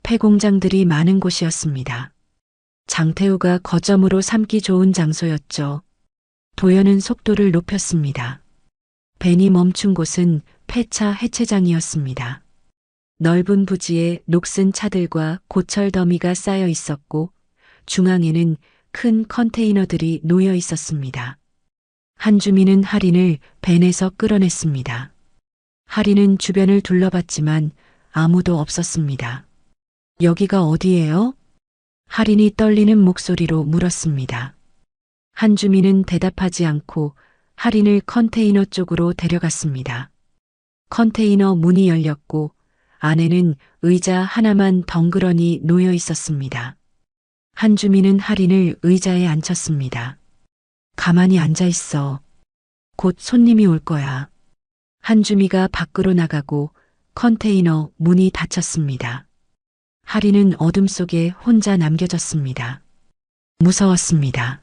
폐공장들이 많은 곳이었습니다. 장태우가 거점으로 삼기 좋은 장소였죠. 도연은 속도를 높였습니다. 벤이 멈춘 곳은 폐차 해체장이었습니다. 넓은 부지에 녹슨 차들과 고철 더미가 쌓여 있었고 중앙에는 큰 컨테이너들이 놓여 있었습니다. 한주민은 할인을 벤에서 끌어냈습니다. 할인은 주변을 둘러봤지만 아무도 없었습니다. 여기가 어디예요? 할인이 떨리는 목소리로 물었습니다. 한주민은 대답하지 않고 할인을 컨테이너 쪽으로 데려갔습니다. 컨테이너 문이 열렸고 안에는 의자 하나만 덩그러니 놓여 있었습니다. 한주민은 할인을 의자에 앉혔습니다. 가만히 앉아 있어. 곧 손님이 올 거야. 한주미가 밖으로 나가고 컨테이너 문이 닫혔습니다. 할인은 어둠 속에 혼자 남겨졌습니다. 무서웠습니다.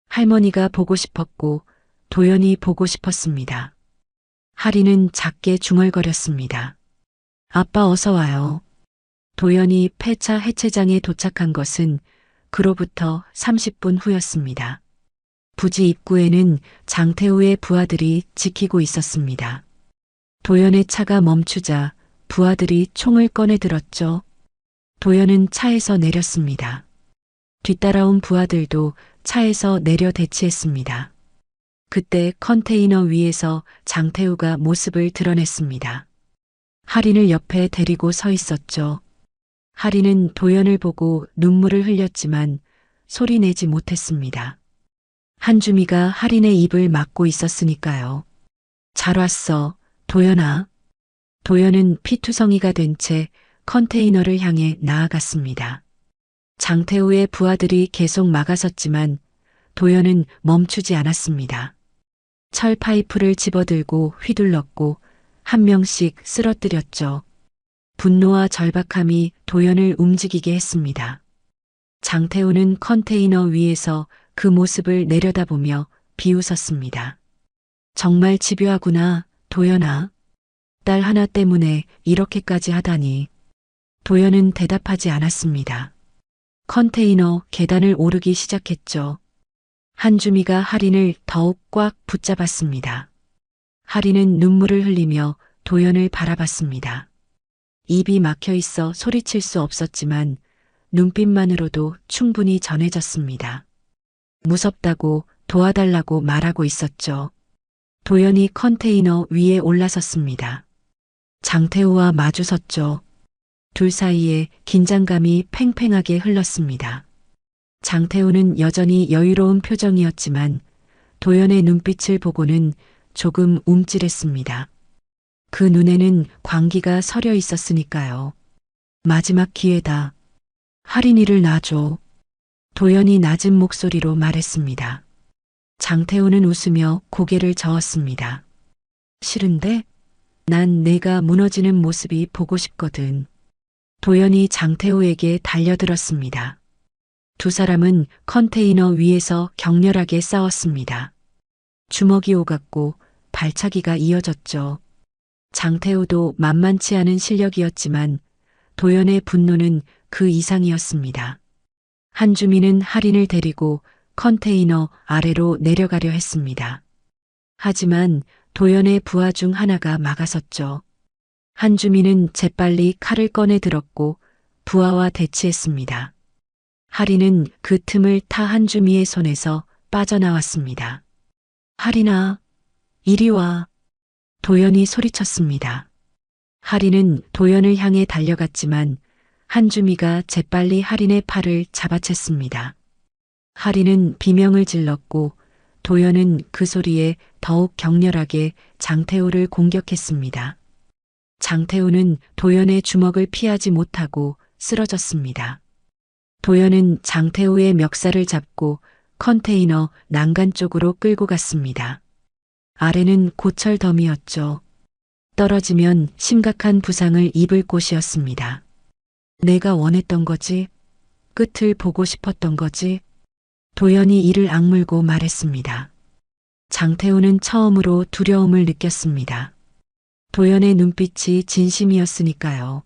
할머니가 보고 싶었고 도연이 보고 싶었습니다. 하리는 작게 중얼거렸습니다. 아빠 어서 와요. 도연이 폐차 해체장에 도착한 것은 그로부터 30분 후였습니다. 부지 입구에는 장태우의 부하들이 지키고 있었습니다. 도연의 차가 멈추자 부하들이 총을 꺼내 들었죠. 도연은 차에서 내렸습니다. 뒤따라온 부하들도 차에서 내려 대치했습니다. 그때 컨테이너 위에서 장태우가 모습을 드러냈습니다. 하린을 옆에 데리고 서 있었죠. 하린은 도연을 보고 눈물을 흘렸지만 소리 내지 못했습니다. 한주미가 하린의 입을 막고 있었으니까요. 잘 왔어, 도연아. 도연은 피투성이가 된 채 컨테이너를 향해 나아갔습니다. 장태우의 부하들이 계속 막아섰지만 도연은 멈추지 않았습니다. 철 파이프를 집어들고 휘둘렀고 한 명씩 쓰러뜨렸죠. 분노와 절박함이 도연을 움직이게 했습니다. 장태우는 컨테이너 위에서 그 모습을 내려다보며 비웃었습니다. 정말 집요하구나, 도연아. 딸 하나 때문에 이렇게까지 하다니. 도연은 대답하지 않았습니다. 컨테이너 계단을 오르기 시작했죠. 한주미가 하린을 더욱 꽉 붙잡았습니다. 하린은 눈물을 흘리며 도연을 바라봤습니다. 입이 막혀 있어 소리칠 수 없었지만 눈빛만으로도 충분히 전해졌습니다. 무섭다고 도와달라고 말하고 있었죠. 도연이 컨테이너 위에 올라섰습니다. 장태우와 마주섰죠. 둘 사이에 긴장감이 팽팽하게 흘렀습니다. 장태우는 여전히 여유로운 표정이었지만 도연의 눈빛을 보고는 조금 움찔했습니다. 그 눈에는 광기가 서려 있었으니까요. 마지막 기회다. 하린이를 놔줘. 도연이 낮은 목소리로 말했습니다. 장태우는 웃으며 고개를 저었습니다. 싫은데? 난 내가 무너지는 모습이 보고 싶거든. 도연이 장태우에게 달려들었습니다. 두 사람은 컨테이너 위에서 격렬하게 싸웠습니다. 주먹이 오갔고 발차기가 이어졌죠. 장태우도 만만치 않은 실력이었지만 도연의 분노는 그 이상이었습니다. 한주미는 하린을 데리고 컨테이너 아래로 내려가려 했습니다. 하지만 도연의 부하 중 하나가 막아섰죠. 한주미는 재빨리 칼을 꺼내 들었고 부하와 대치했습니다. 하린은 그 틈을 타 한주미의 손에서 빠져나왔습니다. 하린아, 이리 와. 도연이 소리쳤습니다. 하린은 도연을 향해 달려갔지만 한주미가 재빨리 하린의 팔을 잡아챘습니다. 하린은 비명을 질렀고 도연은 그 소리에 더욱 격렬하게 장태우를 공격했습니다. 장태우는 도연의 주먹을 피하지 못하고 쓰러졌습니다. 도연은 장태우의 멱살을 잡고 컨테이너 난간 쪽으로 끌고 갔습니다. 아래는 고철 더미였죠. 떨어지면 심각한 부상을 입을 곳이었습니다. 내가 원했던 거지? 끝을 보고 싶었던 거지? 도연이 이를 악물고 말했습니다. 장태우는 처음으로 두려움을 느꼈습니다. 도연의 눈빛이 진심이었으니까요.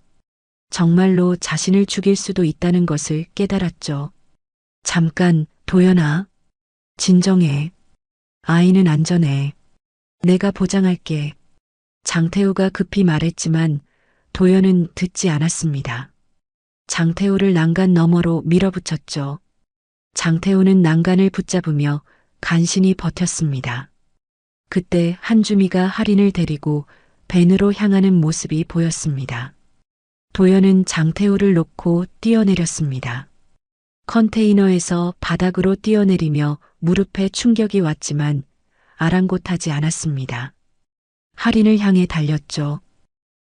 정말로 자신을 죽일 수도 있다는 것을 깨달았죠. 잠깐, 도연아. 진정해. 아이는 안전해. 내가 보장할게. 장태우가 급히 말했지만 도연은 듣지 않았습니다. 장태우를 난간 너머로 밀어붙였죠. 장태우는 난간을 붙잡으며 간신히 버텼습니다. 그때 한주미가 하린을 데리고 밴으로 향하는 모습이 보였습니다. 도연은 장태우를 놓고 뛰어내렸습니다. 컨테이너에서 바닥으로 뛰어내리며 무릎에 충격이 왔지만 아랑곳하지 않았습니다. 하린을 향해 달렸죠.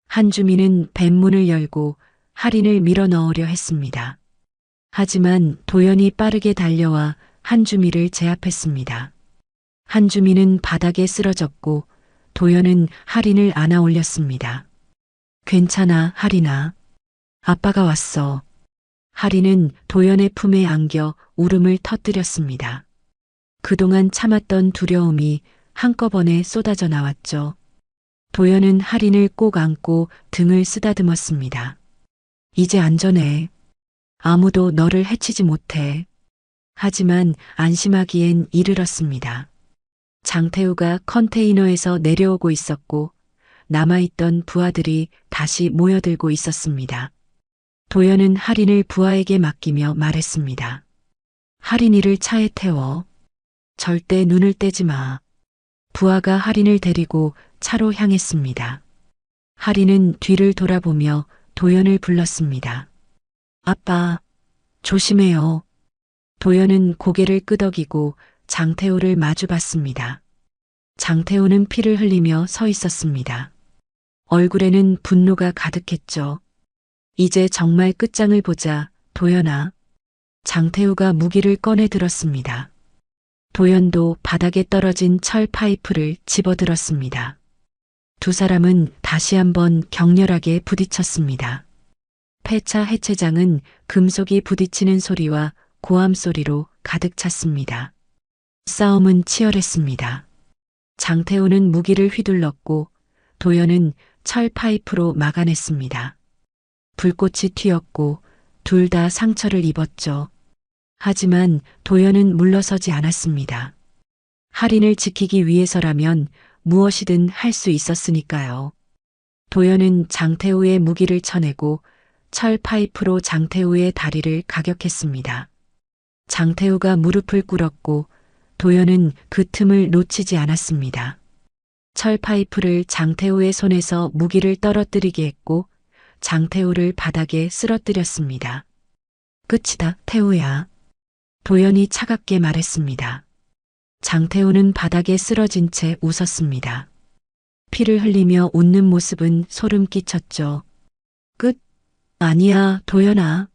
한주미는 밴문을 열고 하린을 밀어 넣으려 했습니다. 하지만 도연이 빠르게 달려와 한주미를 제압했습니다. 한주미는 바닥에 쓰러졌고 도연은 하린을 안아 올렸습니다. 괜찮아, 하린아. 아빠가 왔어. 하린은 도연의 품에 안겨 울음을 터뜨렸습니다. 그동안 참았던 두려움이 한꺼번에 쏟아져 나왔죠. 도연은 할인을 꼭 안고 등을 쓰다듬었습니다. 이제 안전해. 아무도 너를 해치지 못해. 하지만 안심하기엔 이르렀습니다. 장태우가 컨테이너에서 내려오고 있었고 남아있던 부하들이 다시 모여들고 있었습니다. 도연은 할인을 부하에게 맡기며 말했습니다. 할인이를 차에 태워. 절대 눈을 떼지 마. 부하가 할인을 데리고 차로 향했습니다. 할인은 뒤를 돌아보며 도연을 불렀습니다. 아빠, 조심해요. 도연은 고개를 끄덕이고 장태우를 마주봤습니다. 장태우는 피를 흘리며 서 있었습니다. 얼굴에는 분노가 가득했죠. 이제 정말 끝장을 보자, 도연아. 장태우가 무기를 꺼내 들었습니다. 도연도 바닥에 떨어진 철 파이프를 집어들었습니다. 두 사람은 다시 한번 격렬하게 부딪혔습니다. 폐차 해체장은 금속이 부딪히는 소리와 고함 소리로 가득 찼습니다. 싸움은 치열했습니다. 장태우는 무기를 휘둘렀고 도연은 철 파이프로 막아냈습니다. 불꽃이 튀었고 둘 다 상처를 입었죠. 하지만 도연은 물러서지 않았습니다. 할인을 지키기 위해서라면 무엇이든 할 수 있었으니까요. 도연은 장태우의 무기를 쳐내고 철 파이프로 장태우의 다리를 가격했습니다. 장태우가 무릎을 꿇었고 도연은 그 틈을 놓치지 않았습니다. 철 파이프를 장태우의 손에서 무기를 떨어뜨리게 했고 장태우를 바닥에 쓰러뜨렸습니다. 끝이다, 태우야. 도연이 차갑게 말했습니다. 장태우는 바닥에 쓰러진 채 웃었습니다. 피를 흘리며 웃는 모습은 소름 끼쳤죠. 끝? 아니야, 도연아.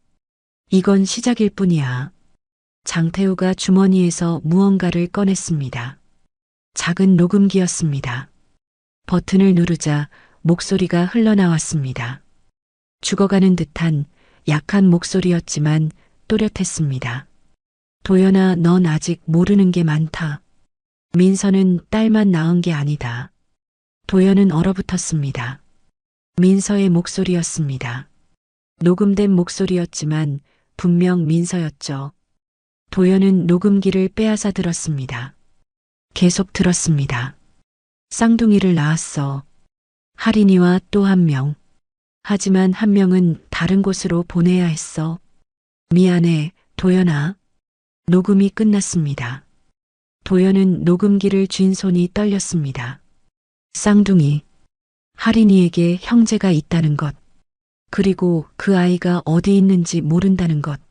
이건 시작일 뿐이야. 장태우가 주머니에서 무언가를 꺼냈습니다. 작은 녹음기였습니다. 버튼을 누르자 목소리가 흘러나왔습니다. 죽어가는 듯한 약한 목소리였지만 또렷했습니다. 도연아, 넌 아직 모르는 게 많다. 민서는 딸만 낳은 게 아니다. 도연은 얼어붙었습니다. 민서의 목소리였습니다. 녹음된 목소리였지만 분명 민서였죠. 도연은 녹음기를 빼앗아 들었습니다. 계속 들었습니다. 쌍둥이를 낳았어. 할인이와 또 한 명. 하지만 한 명은 다른 곳으로 보내야 했어. 미안해, 도연아. 녹음이 끝났습니다. 도연은 녹음기를 쥔 손이 떨렸습니다. 쌍둥이. 할인이에게 형제가 있다는 것. 그리고 그 아이가 어디 있는지 모른다는 것.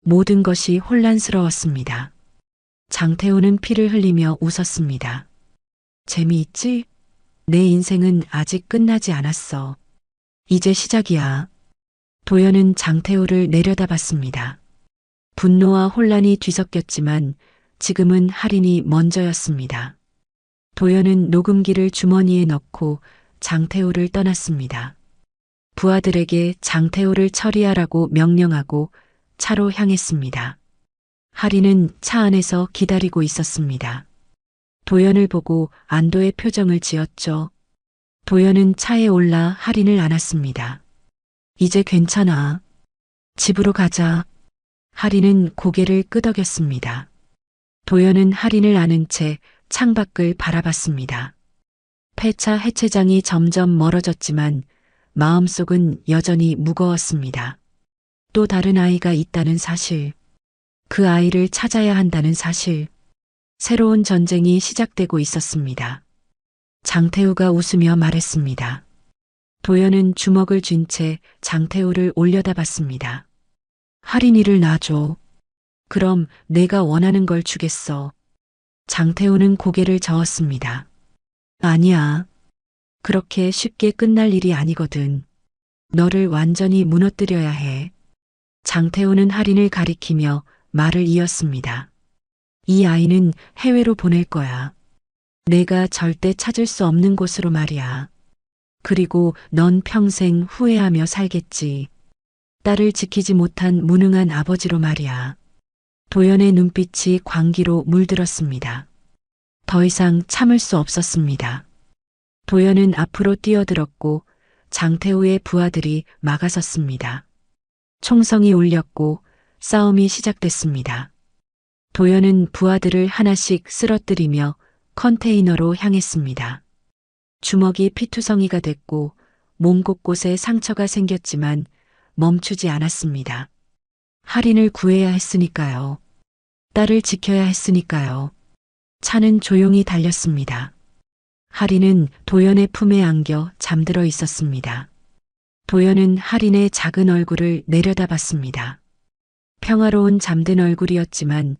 모든 것이 혼란스러웠습니다. 장태우는 피를 흘리며 웃었습니다. 재미있지? 내 인생은 아직 끝나지 않았어. 이제 시작이야. 도연은 장태우를 내려다봤습니다. 분노와 혼란이 뒤섞였지만 지금은 할인이 먼저였습니다. 도연은 녹음기를 주머니에 넣고 장태우를 떠났습니다. 부하들에게 장태우를 처리하라고 명령하고 차로 향했습니다. 할인은 차 안에서 기다리고 있었습니다. 도연을 보고 안도의 표정을 지었죠. 도연은 차에 올라 할인을 안았습니다. 이제 괜찮아. 집으로 가자. 할인은 고개를 끄덕였습니다. 도연은 할인을 안은 채 창밖을 바라봤습니다. 폐차 해체장이 점점 멀어졌지만 마음속은 여전히 무거웠습니다. 또 다른 아이가 있다는 사실, 그 아이를 찾아야 한다는 사실, 새로운 전쟁이 시작되고 있었습니다. 장태우가 웃으며 말했습니다. 도연은 주먹을 쥔 채 장태우를 올려다봤습니다. 할인이를 놔줘. 그럼 내가 원하는 걸 주겠어. 장태우는 고개를 저었습니다. 아니야. 그렇게 쉽게 끝날 일이 아니거든. 너를 완전히 무너뜨려야 해. 장태우는 할인을 가리키며 말을 이었습니다. 이 아이는 해외로 보낼 거야. 내가 절대 찾을 수 없는 곳으로 말이야. 그리고 넌 평생 후회하며 살겠지. 딸을 지키지 못한 무능한 아버지로 말이야. 도연의 눈빛이 광기로 물들었습니다. 더 이상 참을 수 없었습니다. 도연은 앞으로 뛰어들었고 장태우의 부하들이 막아섰습니다. 총성이 울렸고 싸움이 시작됐습니다. 도연은 부하들을 하나씩 쓰러뜨리며 컨테이너로 향했습니다. 주먹이 피투성이가 됐고 몸 곳곳에 상처가 생겼지만 멈추지 않았습니다. 할인을 구해야 했으니까요. 딸을 지켜야 했으니까요. 차는 조용히 달렸습니다. 할인은 도연의 품에 안겨 잠들어 있었습니다. 도연은 할인의 작은 얼굴을 내려다봤습니다. 평화로운 잠든 얼굴이었지만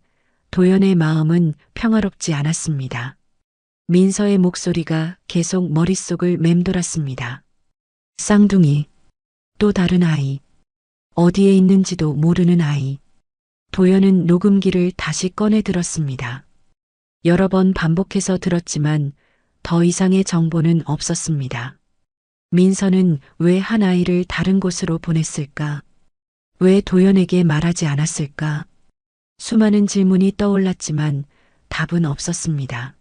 도연의 마음은 평화롭지 않았습니다. 민서의 목소리가 계속 머릿속을 맴돌았습니다. 쌍둥이, 또 다른 아이, 어디에 있는지도 모르는 아이. 도연은 녹음기를 다시 꺼내 들었습니다. 여러 번 반복해서 들었지만 더 이상의 정보는 없었습니다. 민서는 왜 한 아이를 다른 곳으로 보냈을까? 왜 도연에게 말하지 않았을까? 수많은 질문이 떠올랐지만 답은 없었습니다.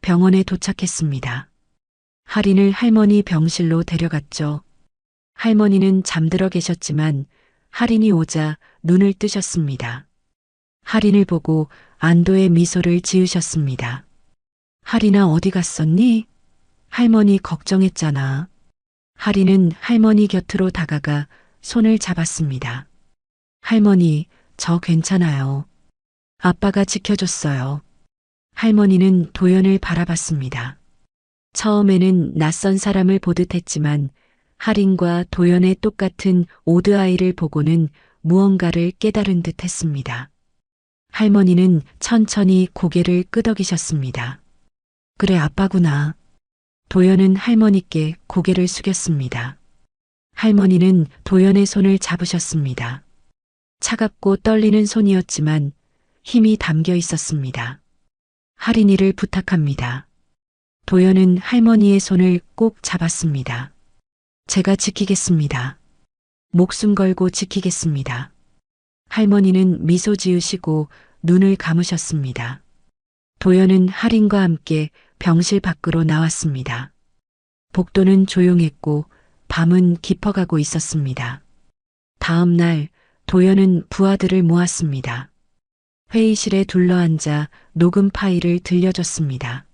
병원에 도착했습니다. 할인을 할머니 병실로 데려갔죠. 할머니는 잠들어 계셨지만 할인이 오자 눈을 뜨셨습니다. 할인을 보고 안도의 미소를 지으셨습니다. 할인아 어디 갔었니? 할머니 걱정했잖아. 할인은 할머니 곁으로 다가가 손을 잡았습니다. 할머니, 저 괜찮아요. 아빠가 지켜줬어요. 할머니는 도연을 바라봤습니다. 처음에는 낯선 사람을 보듯 했지만 할인과 도연의 똑같은 오드아이를 보고는 무언가를 깨달은 듯 했습니다. 할머니는 천천히 고개를 끄덕이셨습니다. 그래 아빠구나. 도연은 할머니께 고개를 숙였습니다. 할머니는 도연의 손을 잡으셨습니다. 차갑고 떨리는 손이었지만 힘이 담겨 있었습니다. 할인이를 부탁합니다. 도연은 할머니의 손을 꼭 잡았습니다. 제가 지키겠습니다. 목숨 걸고 지키겠습니다. 할머니는 미소 지으시고 눈을 감으셨습니다. 도연은 할인과 함께 병실 밖으로 나왔습니다. 복도는 조용했고 밤은 깊어가고 있었습니다. 다음 날 도연은 부하들을 모았습니다. 회의실에 둘러앉아 녹음 파일을 들려줬습니다.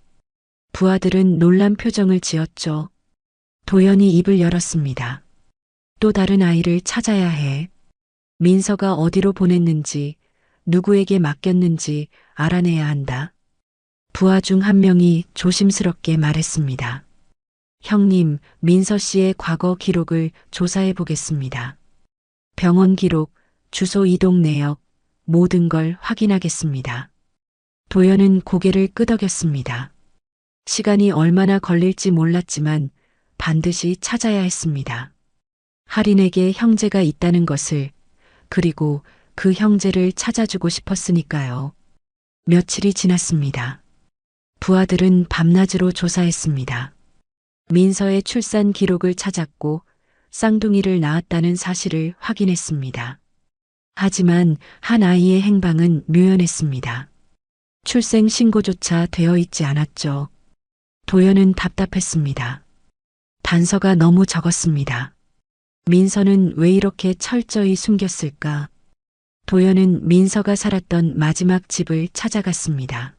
부하들은 놀란 표정을 지었죠. 도연이 입을 열었습니다. 또 다른 아이를 찾아야 해. 민서가 어디로 보냈는지, 누구에게 맡겼는지 알아내야 한다. 부하 중 한 명이 조심스럽게 말했습니다. 형님, 민서 씨의 과거 기록을 조사해 보겠습니다. 병원 기록, 주소 이동 내역, 모든 걸 확인하겠습니다. 도연은 고개를 끄덕였습니다. 시간이 얼마나 걸릴지 몰랐지만 반드시 찾아야 했습니다. 할인에게 형제가 있다는 것을, 그리고 그 형제를 찾아주고 싶었으니까요. 며칠이 지났습니다. 부하들은 밤낮으로 조사했습니다. 민서의 출산 기록을 찾았고 쌍둥이를 낳았다는 사실을 확인했습니다. 하지만 한 아이의 행방은 묘연했습니다. 출생 신고조차 되어 있지 않았죠. 도연은 답답했습니다. 단서가 너무 적었습니다. 민서는 왜 이렇게 철저히 숨겼을까? 도연은 민서가 살았던 마지막 집을 찾아갔습니다.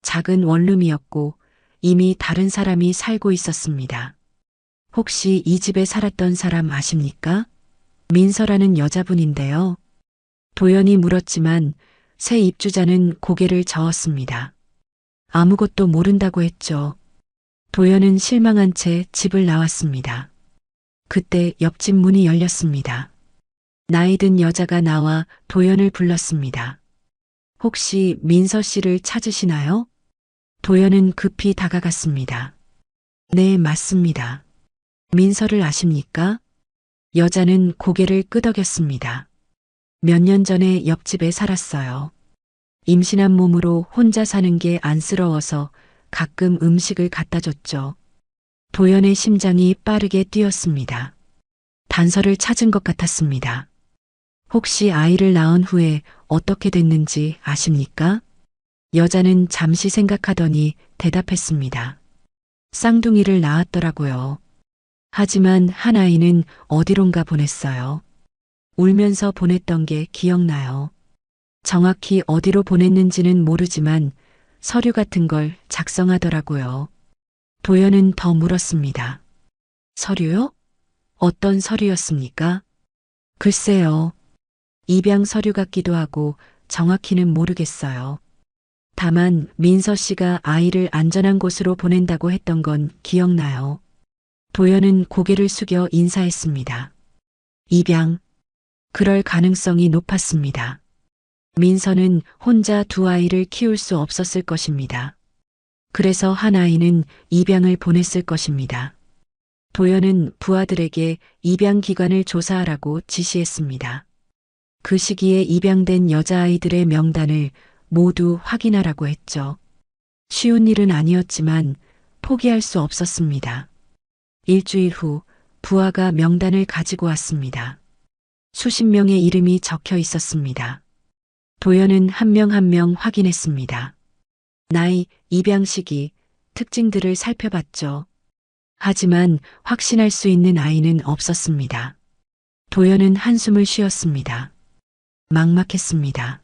작은 원룸이었고 이미 다른 사람이 살고 있었습니다. 혹시 이 집에 살았던 사람 아십니까? 민서라는 여자분인데요. 도연이 물었지만 새 입주자는 고개를 저었습니다. 아무것도 모른다고 했죠. 도연은 실망한 채 집을 나왔습니다. 그때 옆집 문이 열렸습니다. 나이 든 여자가 나와 도연을 불렀습니다. 혹시 민서 씨를 찾으시나요? 도연은 급히 다가갔습니다. 네, 맞습니다. 민서를 아십니까? 여자는 고개를 끄덕였습니다. 몇 년 전에 옆집에 살았어요. 임신한 몸으로 혼자 사는 게 안쓰러워서 가끔 음식을 갖다 줬죠. 도연의 심장이 빠르게 뛰었습니다. 단서를 찾은 것 같았습니다. 혹시 아이를 낳은 후에 어떻게 됐는지 아십니까? 여자는 잠시 생각하더니 대답했습니다. 쌍둥이를 낳았더라고요. 하지만 한 아이는 어디론가 보냈어요. 울면서 보냈던 게 기억나요. 정확히 어디로 보냈는지는 모르지만 서류 같은 걸 작성하더라고요. 도연은 더 물었습니다. 서류요? 어떤 서류였습니까? 글쎄요. 입양 서류 같기도 하고 정확히는 모르겠어요. 다만 민서 씨가 아이를 안전한 곳으로 보낸다고 했던 건 기억나요. 도연은 고개를 숙여 인사했습니다. 입양. 그럴 가능성이 높았습니다. 민서는 혼자 두 아이를 키울 수 없었을 것입니다. 그래서 한 아이는 입양을 보냈을 것입니다. 도연은 부하들에게 입양 기관을 조사하라고 지시했습니다. 그 시기에 입양된 여자아이들의 명단을 모두 확인하라고 했죠. 쉬운 일은 아니었지만 포기할 수 없었습니다. 일주일 후 부하가 명단을 가지고 왔습니다. 수십 명의 이름이 적혀 있었습니다. 도연은 한 명 한 명 확인했습니다. 나이, 입양 시기, 특징들을 살펴봤죠. 하지만 확신할 수 있는 아이는 없었습니다. 도연은 한숨을 쉬었습니다. 막막했습니다.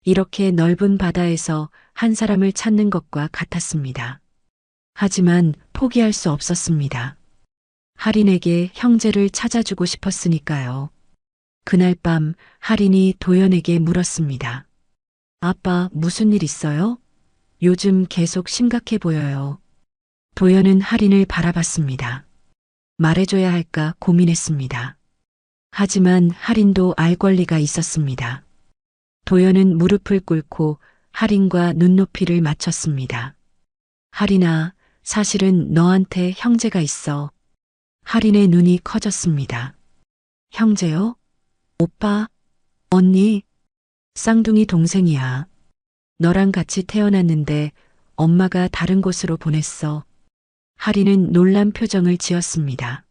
이렇게 넓은 바다에서 한 사람을 찾는 것과 같았습니다. 하지만 포기할 수 없었습니다. 할인에게 형제를 찾아주고 싶었으니까요. 그날 밤 할인이 도연에게 물었습니다. 아빠, 무슨 일 있어요? 요즘 계속 심각해 보여요. 도연은 할인을 바라봤습니다. 말해줘야 할까 고민했습니다. 하지만 할인도 알 권리가 있었습니다. 도연은 무릎을 꿇고 할인과 눈높이를 맞췄습니다. 할인아, 사실은 너한테 형제가 있어. 할인의 눈이 커졌습니다. 형제요? 오빠? 언니? 쌍둥이 동생이야. 너랑 같이 태어났는데 엄마가 다른 곳으로 보냈어. 할인은 놀란 표정을 지었습니다.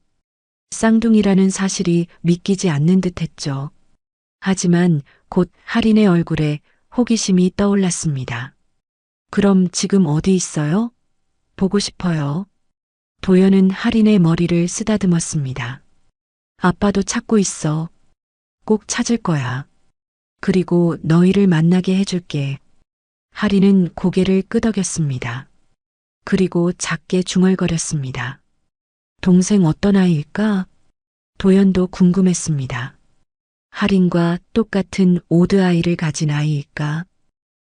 쌍둥이라는 사실이 믿기지 않는 듯 했죠. 하지만 곧 할인의 얼굴에 호기심이 떠올랐습니다. 그럼 지금 어디 있어요? 보고 싶어요. 도연은 할인의 머리를 쓰다듬었습니다. 아빠도 찾고 있어. 꼭 찾을 거야. 그리고 너희를 만나게 해줄게. 할인은 고개를 끄덕였습니다. 그리고 작게 중얼거렸습니다. 동생 어떤 아이일까? 도연도 궁금했습니다. 할인과 똑같은 오드 아이를 가진 아이일까?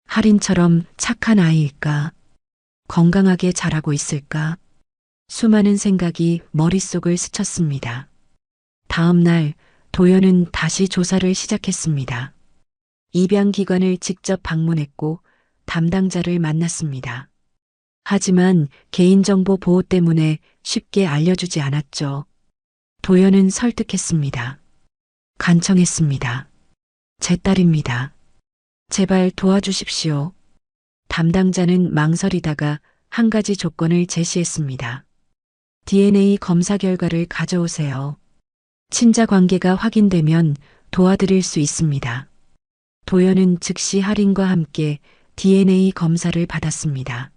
할인처럼 착한 아이일까? 건강하게 자라고 있을까? 수많은 생각이 머릿속을 스쳤습니다. 다음 날 도연은 다시 조사를 시작했습니다. 입양기관을 직접 방문했고 담당자를 만났습니다. 하지만 개인정보 보호 때문에 쉽게 알려주지 않았죠. 도연은 설득했습니다. 간청했습니다. 제 딸입니다. 제발 도와주십시오. 담당자는 망설이다가 한 가지 조건을 제시했습니다. DNA 검사 결과를 가져오세요. 친자 관계가 확인되면 도와드릴 수 있습니다. 도연은 즉시 할인과 함께 DNA 검사를 받았습니다.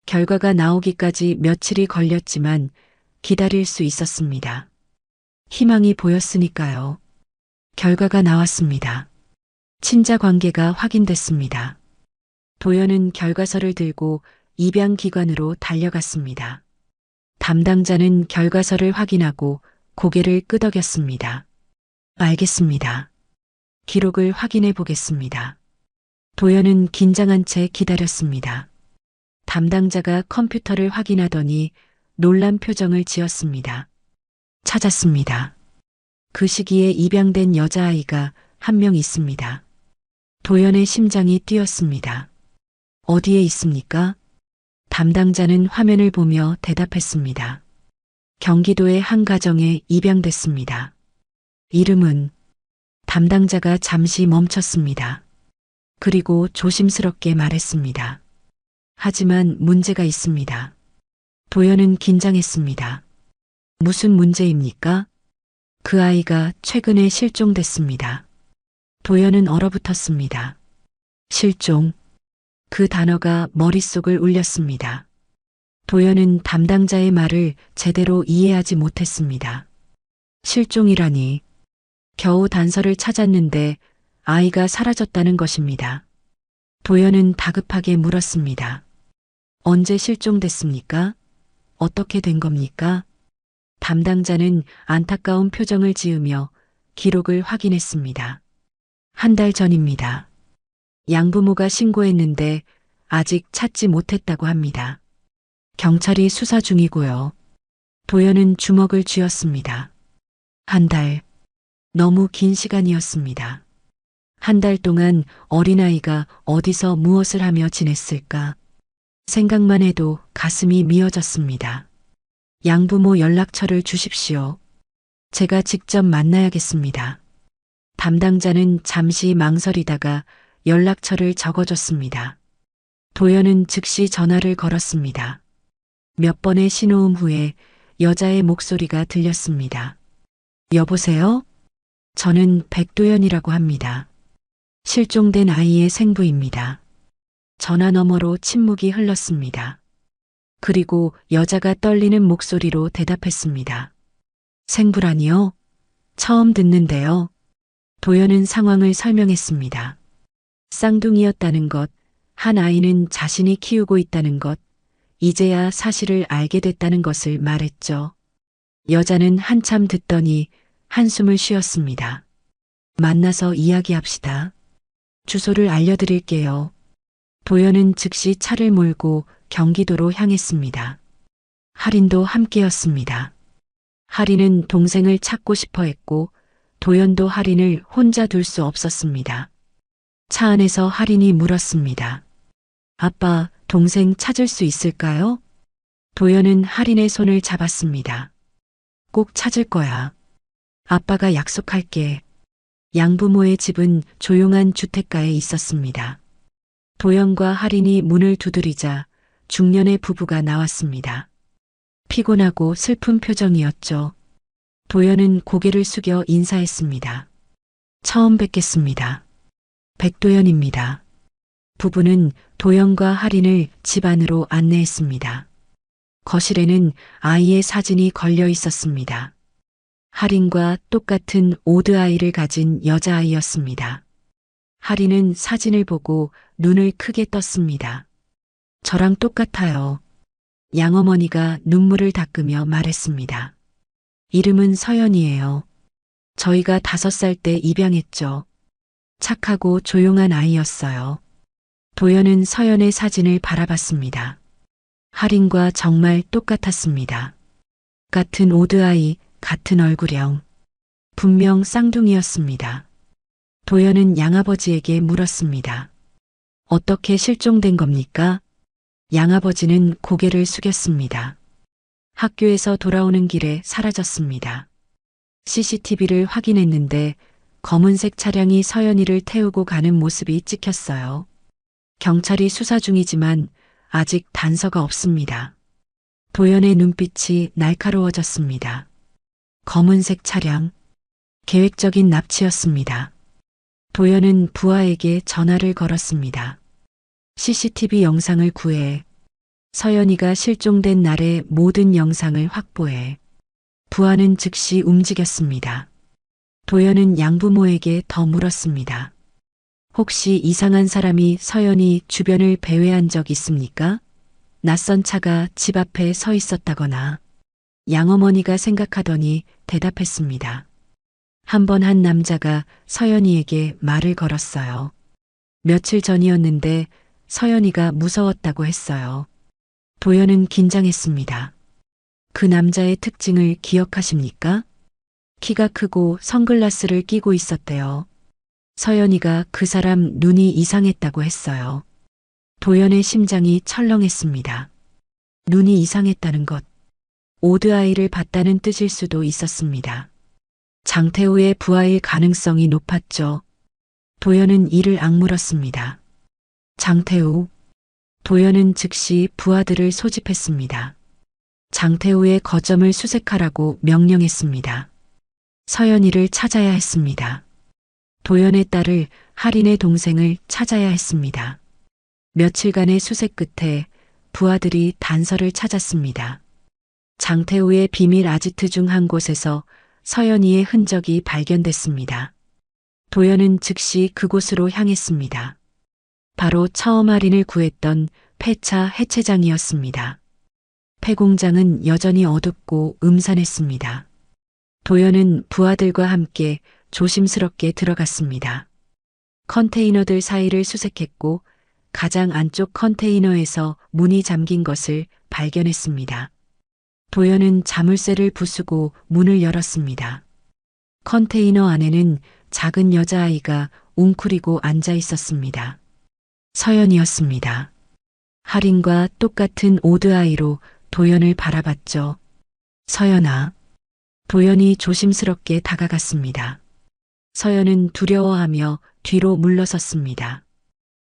결과가 나오기까지 며칠이 걸렸지만 기다릴 수 있었습니다. 희망이 보였으니까요. 결과가 나왔습니다. 친자 관계가 확인됐습니다. 도연은 결과서를 들고 입양기관으로 달려갔습니다. 담당자는 결과서를 확인하고 고개를 끄덕였습니다. 알겠습니다. 기록을 확인해 보겠습니다. 도연은 긴장한 채 기다렸습니다. 담당자가 컴퓨터를 확인하더니 놀란 표정을 지었습니다. 찾았습니다. 그 시기에 입양된 여자아이가 한 명 있습니다. 도연의 심장이 뛰었습니다. 어디에 있습니까? 담당자는 화면을 보며 대답했습니다. 경기도의 한 가정에 입양됐습니다. 이름은 담당자가 잠시 멈췄습니다. 그리고 조심스럽게 말했습니다. 하지만 문제가 있습니다. 도연은 긴장했습니다. 무슨 문제입니까? 그 아이가 최근에 실종됐습니다. 도연은 얼어붙었습니다. 실종. 그 단어가 머릿속을 울렸습니다. 도연은 담당자의 말을 제대로 이해하지 못했습니다. 실종이라니. 겨우 단서를 찾았는데 아이가 사라졌다는 것입니다. 도연은 다급하게 물었습니다. 언제 실종됐습니까? 어떻게 된 겁니까? 담당자는 안타까운 표정을 지으며 기록을 확인했습니다. 한 달 전입니다. 양부모가 신고했는데 아직 찾지 못했다고 합니다. 경찰이 수사 중이고요. 도연은 주먹을 쥐었습니다. 한 달. 너무 긴 시간이었습니다. 한 달 동안 어린아이가 어디서 무엇을 하며 지냈을까? 생각만 해도 가슴이 미어졌습니다. 양부모 연락처를 주십시오. 제가 직접 만나야겠습니다. 담당자는 잠시 망설이다가 연락처를 적어줬습니다. 도연은 즉시 전화를 걸었습니다. 몇 번의 신호음 후에 여자의 목소리가 들렸습니다. 여보세요? 저는 백도연이라고 합니다. 실종된 아이의 생부입니다. 전화 너머로 침묵이 흘렀습니다. 그리고 여자가 떨리는 목소리로 대답했습니다. 생부라니요? 처음 듣는데요. 도연은 상황을 설명했습니다. 쌍둥이였다는 것, 한 아이는 자신이 키우고 있다는 것, 이제야 사실을 알게 됐다는 것을 말했죠. 여자는 한참 듣더니 한숨을 쉬었습니다. 만나서 이야기합시다. 주소를 알려드릴게요. 도연은 즉시 차를 몰고 경기도로 향했습니다. 할인도 함께였습니다. 할인은 동생을 찾고 싶어 했고 도연도 할인을 혼자 둘 수 없었습니다. 차 안에서 할인이 물었습니다. 아빠, 동생 찾을 수 있을까요? 도연은 할인의 손을 잡았습니다. 꼭 찾을 거야. 아빠가 약속할게. 양부모의 집은 조용한 주택가에 있었습니다. 도연과 할인이 문을 두드리자 중년의 부부가 나왔습니다. 피곤하고 슬픈 표정이었죠. 도연은 고개를 숙여 인사했습니다. 처음 뵙겠습니다. 백도연입니다. 부부는 도연과 할인을 집 안으로 안내했습니다. 거실에는 아이의 사진이 걸려 있었습니다. 할인과 똑같은 오드 아이를 가진 여자아이였습니다. 할인은 사진을 보고 눈을 크게 떴습니다. 저랑 똑같아요. 양어머니가 눈물을 닦으며 말했습니다. 이름은 서연이에요. 저희가 5살 때 입양했죠. 착하고 조용한 아이였어요. 도연은 서연의 사진을 바라봤습니다. 할인과 정말 똑같았습니다. 같은 오드아이, 같은 얼굴형. 분명 쌍둥이였습니다. 도연은 양아버지에게 물었습니다. 어떻게 실종된 겁니까? 양아버지는 고개를 숙였습니다. 학교에서 돌아오는 길에 사라졌습니다. CCTV를 확인했는데 검은색 차량이 서연이를 태우고 가는 모습이 찍혔어요. 경찰이 수사 중이지만 아직 단서가 없습니다. 도연의 눈빛이 날카로워졌습니다. 검은색 차량, 계획적인 납치였습니다. 도연은 부하에게 전화를 걸었습니다. CCTV 영상을 구해, 서연이가 실종된 날의 모든 영상을 확보해. 부하는 즉시 움직였습니다. 도연은 양부모에게 더 물었습니다. 혹시 이상한 사람이 서연이 주변을 배회한 적 있습니까? 낯선 차가 집 앞에 서 있었다거나. 양어머니가 생각하더니 대답했습니다. 한 번 한 남자가 서연이에게 말을 걸었어요. 며칠 전이었는데 서연이가 무서웠다고 했어요. 도연은 긴장했습니다. 그 남자의 특징을 기억하십니까? 키가 크고 선글라스를 끼고 있었대요. 서연이가 그 사람 눈이 이상했다고 했어요. 도연의 심장이 철렁했습니다. 눈이 이상했다는 것. 오드아이를 봤다는 뜻일 수도 있었습니다. 장태우의 부하일 가능성이 높았죠. 도연은 이를 악물었습니다. 장태우. 도연은 즉시 부하들을 소집했습니다. 장태우의 거점을 수색하라고 명령했습니다. 서연이를 찾아야 했습니다. 도연의 딸을 할인의 동생을 찾아야 했습니다. 며칠간의 수색 끝에 부하들이 단서를 찾았습니다. 장태우의 비밀 아지트 중 한 곳에서 서연이의 흔적이 발견됐습니다. 도연은 즉시 그곳으로 향했습니다. 바로 처음 할인을 구했던 폐차 해체장이었습니다. 폐공장은 여전히 어둡고 음산했습니다. 도연은 부하들과 함께 조심스럽게 들어갔습니다. 컨테이너들 사이를 수색했고 가장 안쪽 컨테이너에서 문이 잠긴 것을 발견했습니다. 도연은 자물쇠를 부수고 문을 열었습니다. 컨테이너 안에는 작은 여자아이가 웅크리고 앉아 있었습니다. 서연이었습니다. 할인과 똑같은 오드아이로 도연을 바라봤죠. 서연아. 도연이 조심스럽게 다가갔습니다. 서연은 두려워하며 뒤로 물러섰습니다.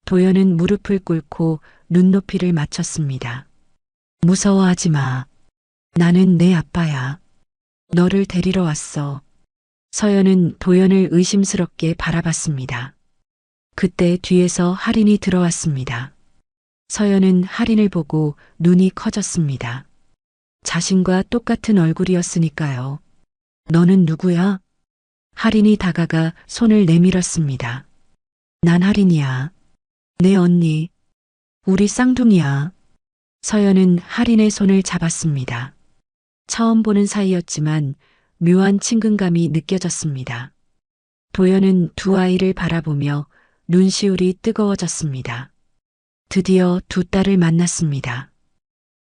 도연은 무릎을 꿇고 눈높이를 맞췄습니다. 무서워하지 마. 나는 내 아빠야. 너를 데리러 왔어. 서연은 도연을 의심스럽게 바라봤습니다. 그때 뒤에서 할인이 들어왔습니다. 서연은 할인을 보고 눈이 커졌습니다. 자신과 똑같은 얼굴이었으니까요. 너는 누구야? 할인이 다가가 손을 내밀었습니다. 난 할인이야. 내 언니. 우리 쌍둥이야. 서연은 할인의 손을 잡았습니다. 처음 보는 사이였지만 묘한 친근감이 느껴졌습니다. 도연은 두 아이를 바라보며 눈시울이 뜨거워졌습니다. 드디어 두 딸을 만났습니다.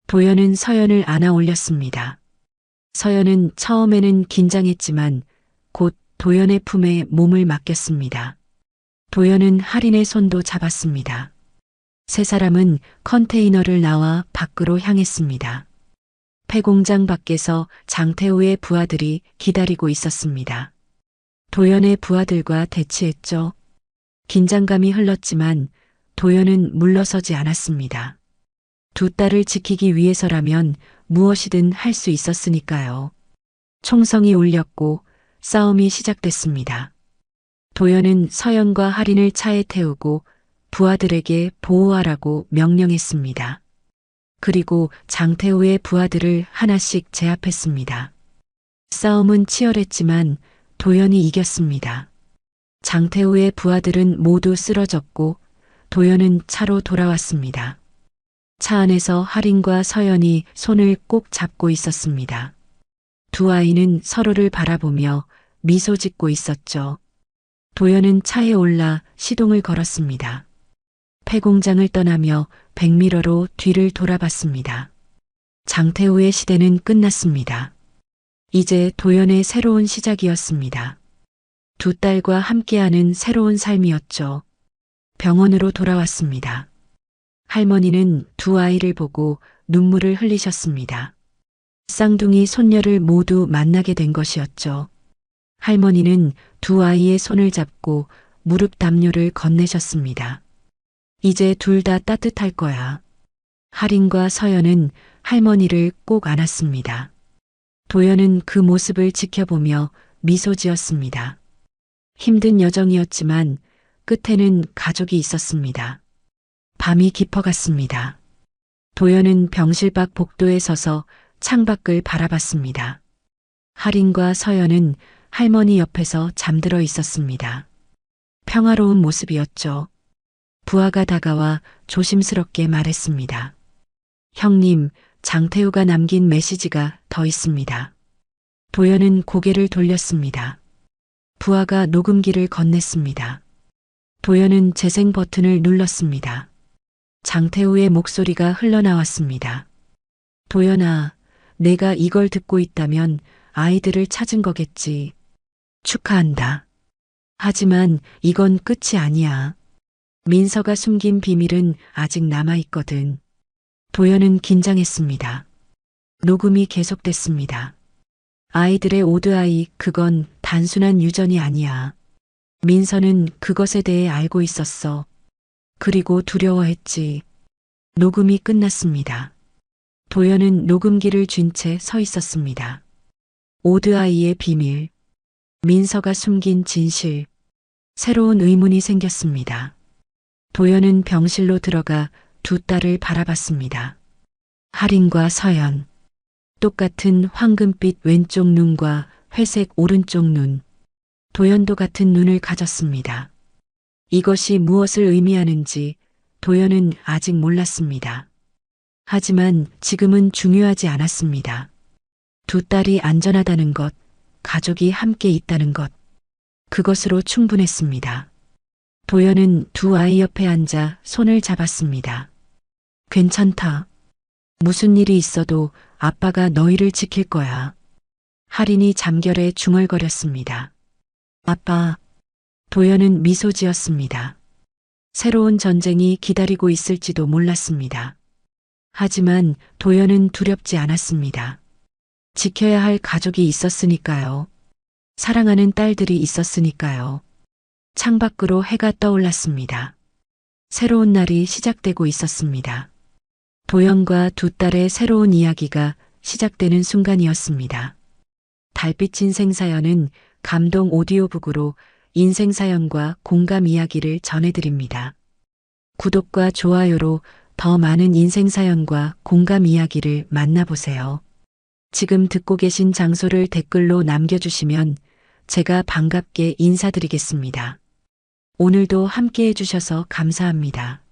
도연은 서연을 안아 올렸습니다. 서연은 처음에는 긴장했지만 곧 도연의 품에 몸을 맡겼습니다. 도연은 할인의 손도 잡았습니다. 세 사람은 컨테이너를 나와 밖으로 향했습니다. 폐공장 밖에서 장태우의 부하들이 기다리고 있었습니다. 도연의 부하들과 대치했죠. 긴장감이 흘렀지만 도연은 물러서지 않았습니다. 두 딸을 지키기 위해서라면 무엇이든 할 수 있었으니까요. 총성이 울렸고 싸움이 시작됐습니다. 도연은 서연과 할인을 차에 태우고 부하들에게 보호하라고 명령했습니다. 그리고 장태우의 부하들을 하나씩 제압했습니다. 싸움은 치열했지만 도연이 이겼습니다. 장태우의 부하들은 모두 쓰러졌고 도연은 차로 돌아왔습니다. 차 안에서 할인과 서연이 손을 꼭 잡고 있었습니다. 두 아이는 서로를 바라보며 미소 짓고 있었죠. 도연은 차에 올라 시동을 걸었습니다. 폐공장을 떠나며 백미러로 뒤를 돌아봤습니다. 장태우의 시대는 끝났습니다. 이제 도연의 새로운 시작이었습니다. 두 딸과 함께하는 새로운 삶이었죠. 병원으로 돌아왔습니다. 할머니는 두 아이를 보고 눈물을 흘리셨습니다. 쌍둥이 손녀를 모두 만나게 된 것이었죠. 할머니는 두 아이의 손을 잡고 무릎 담요를 건네셨습니다. 이제 둘 다 따뜻할 거야. 할인과 서연은 할머니를 꼭 안았습니다. 도연은 그 모습을 지켜보며 미소 지었습니다. 힘든 여정이었지만 끝에는 가족이 있었습니다. 밤이 깊어갔습니다. 도연은 병실 밖 복도에 서서 창밖을 바라봤습니다. 할인과 서연은 할머니 옆에서 잠들어 있었습니다. 평화로운 모습이었죠. 부하가 다가와 조심스럽게 말했습니다. 형님, 장태우가 남긴 메시지가 더 있습니다. 도연은 고개를 돌렸습니다. 부하가 녹음기를 건넸습니다. 도연은 재생 버튼을 눌렀습니다. 장태우의 목소리가 흘러나왔습니다. 도연아, 내가 이걸 듣고 있다면 아이들을 찾은 거겠지. 축하한다. 하지만 이건 끝이 아니야. 민서가 숨긴 비밀은 아직 남아있거든. 도연은 긴장했습니다. 녹음이 계속됐습니다. 아이들의 오드아이, 그건 단순한 유전이 아니야. 민서는 그것에 대해 알고 있었어. 그리고 두려워했지. 녹음이 끝났습니다. 도연은 녹음기를 쥔 채 서 있었습니다. 오드아이의 비밀. 민서가 숨긴 진실. 새로운 의문이 생겼습니다. 도연은 병실로 들어가 두 딸을 바라봤습니다. 할인과 서연. 똑같은 황금빛 왼쪽 눈과 회색 오른쪽 눈. 도연도 같은 눈을 가졌습니다. 이것이 무엇을 의미하는지 도연은 아직 몰랐습니다. 하지만 지금은 중요하지 않았습니다. 두 딸이 안전하다는 것, 가족이 함께 있다는 것. 그것으로 충분했습니다. 도연은 두 아이 옆에 앉아 손을 잡았습니다. 괜찮다. 무슨 일이 있어도 아빠가 너희를 지킬 거야. 할인이 잠결에 중얼거렸습니다. 아빠. 도연은 미소 지었습니다. 새로운 전쟁이 기다리고 있을지도 몰랐습니다. 하지만 도연은 두렵지 않았습니다. 지켜야 할 가족이 있었으니까요. 사랑하는 딸들이 있었으니까요. 창밖으로 해가 떠올랐습니다. 새로운 날이 시작되고 있었습니다. 도연과 두 딸의 새로운 이야기가 시작되는 순간이었습니다. 달빛 인생사연은 감동 오디오북으로 인생사연과 공감 이야기를 전해드립니다. 구독과 좋아요로 더 많은 인생사연과 공감 이야기를 만나보세요. 지금 듣고 계신 장소를 댓글로 남겨주시면 제가 반갑게 인사드리겠습니다. 오늘도 함께 해주셔서 감사합니다.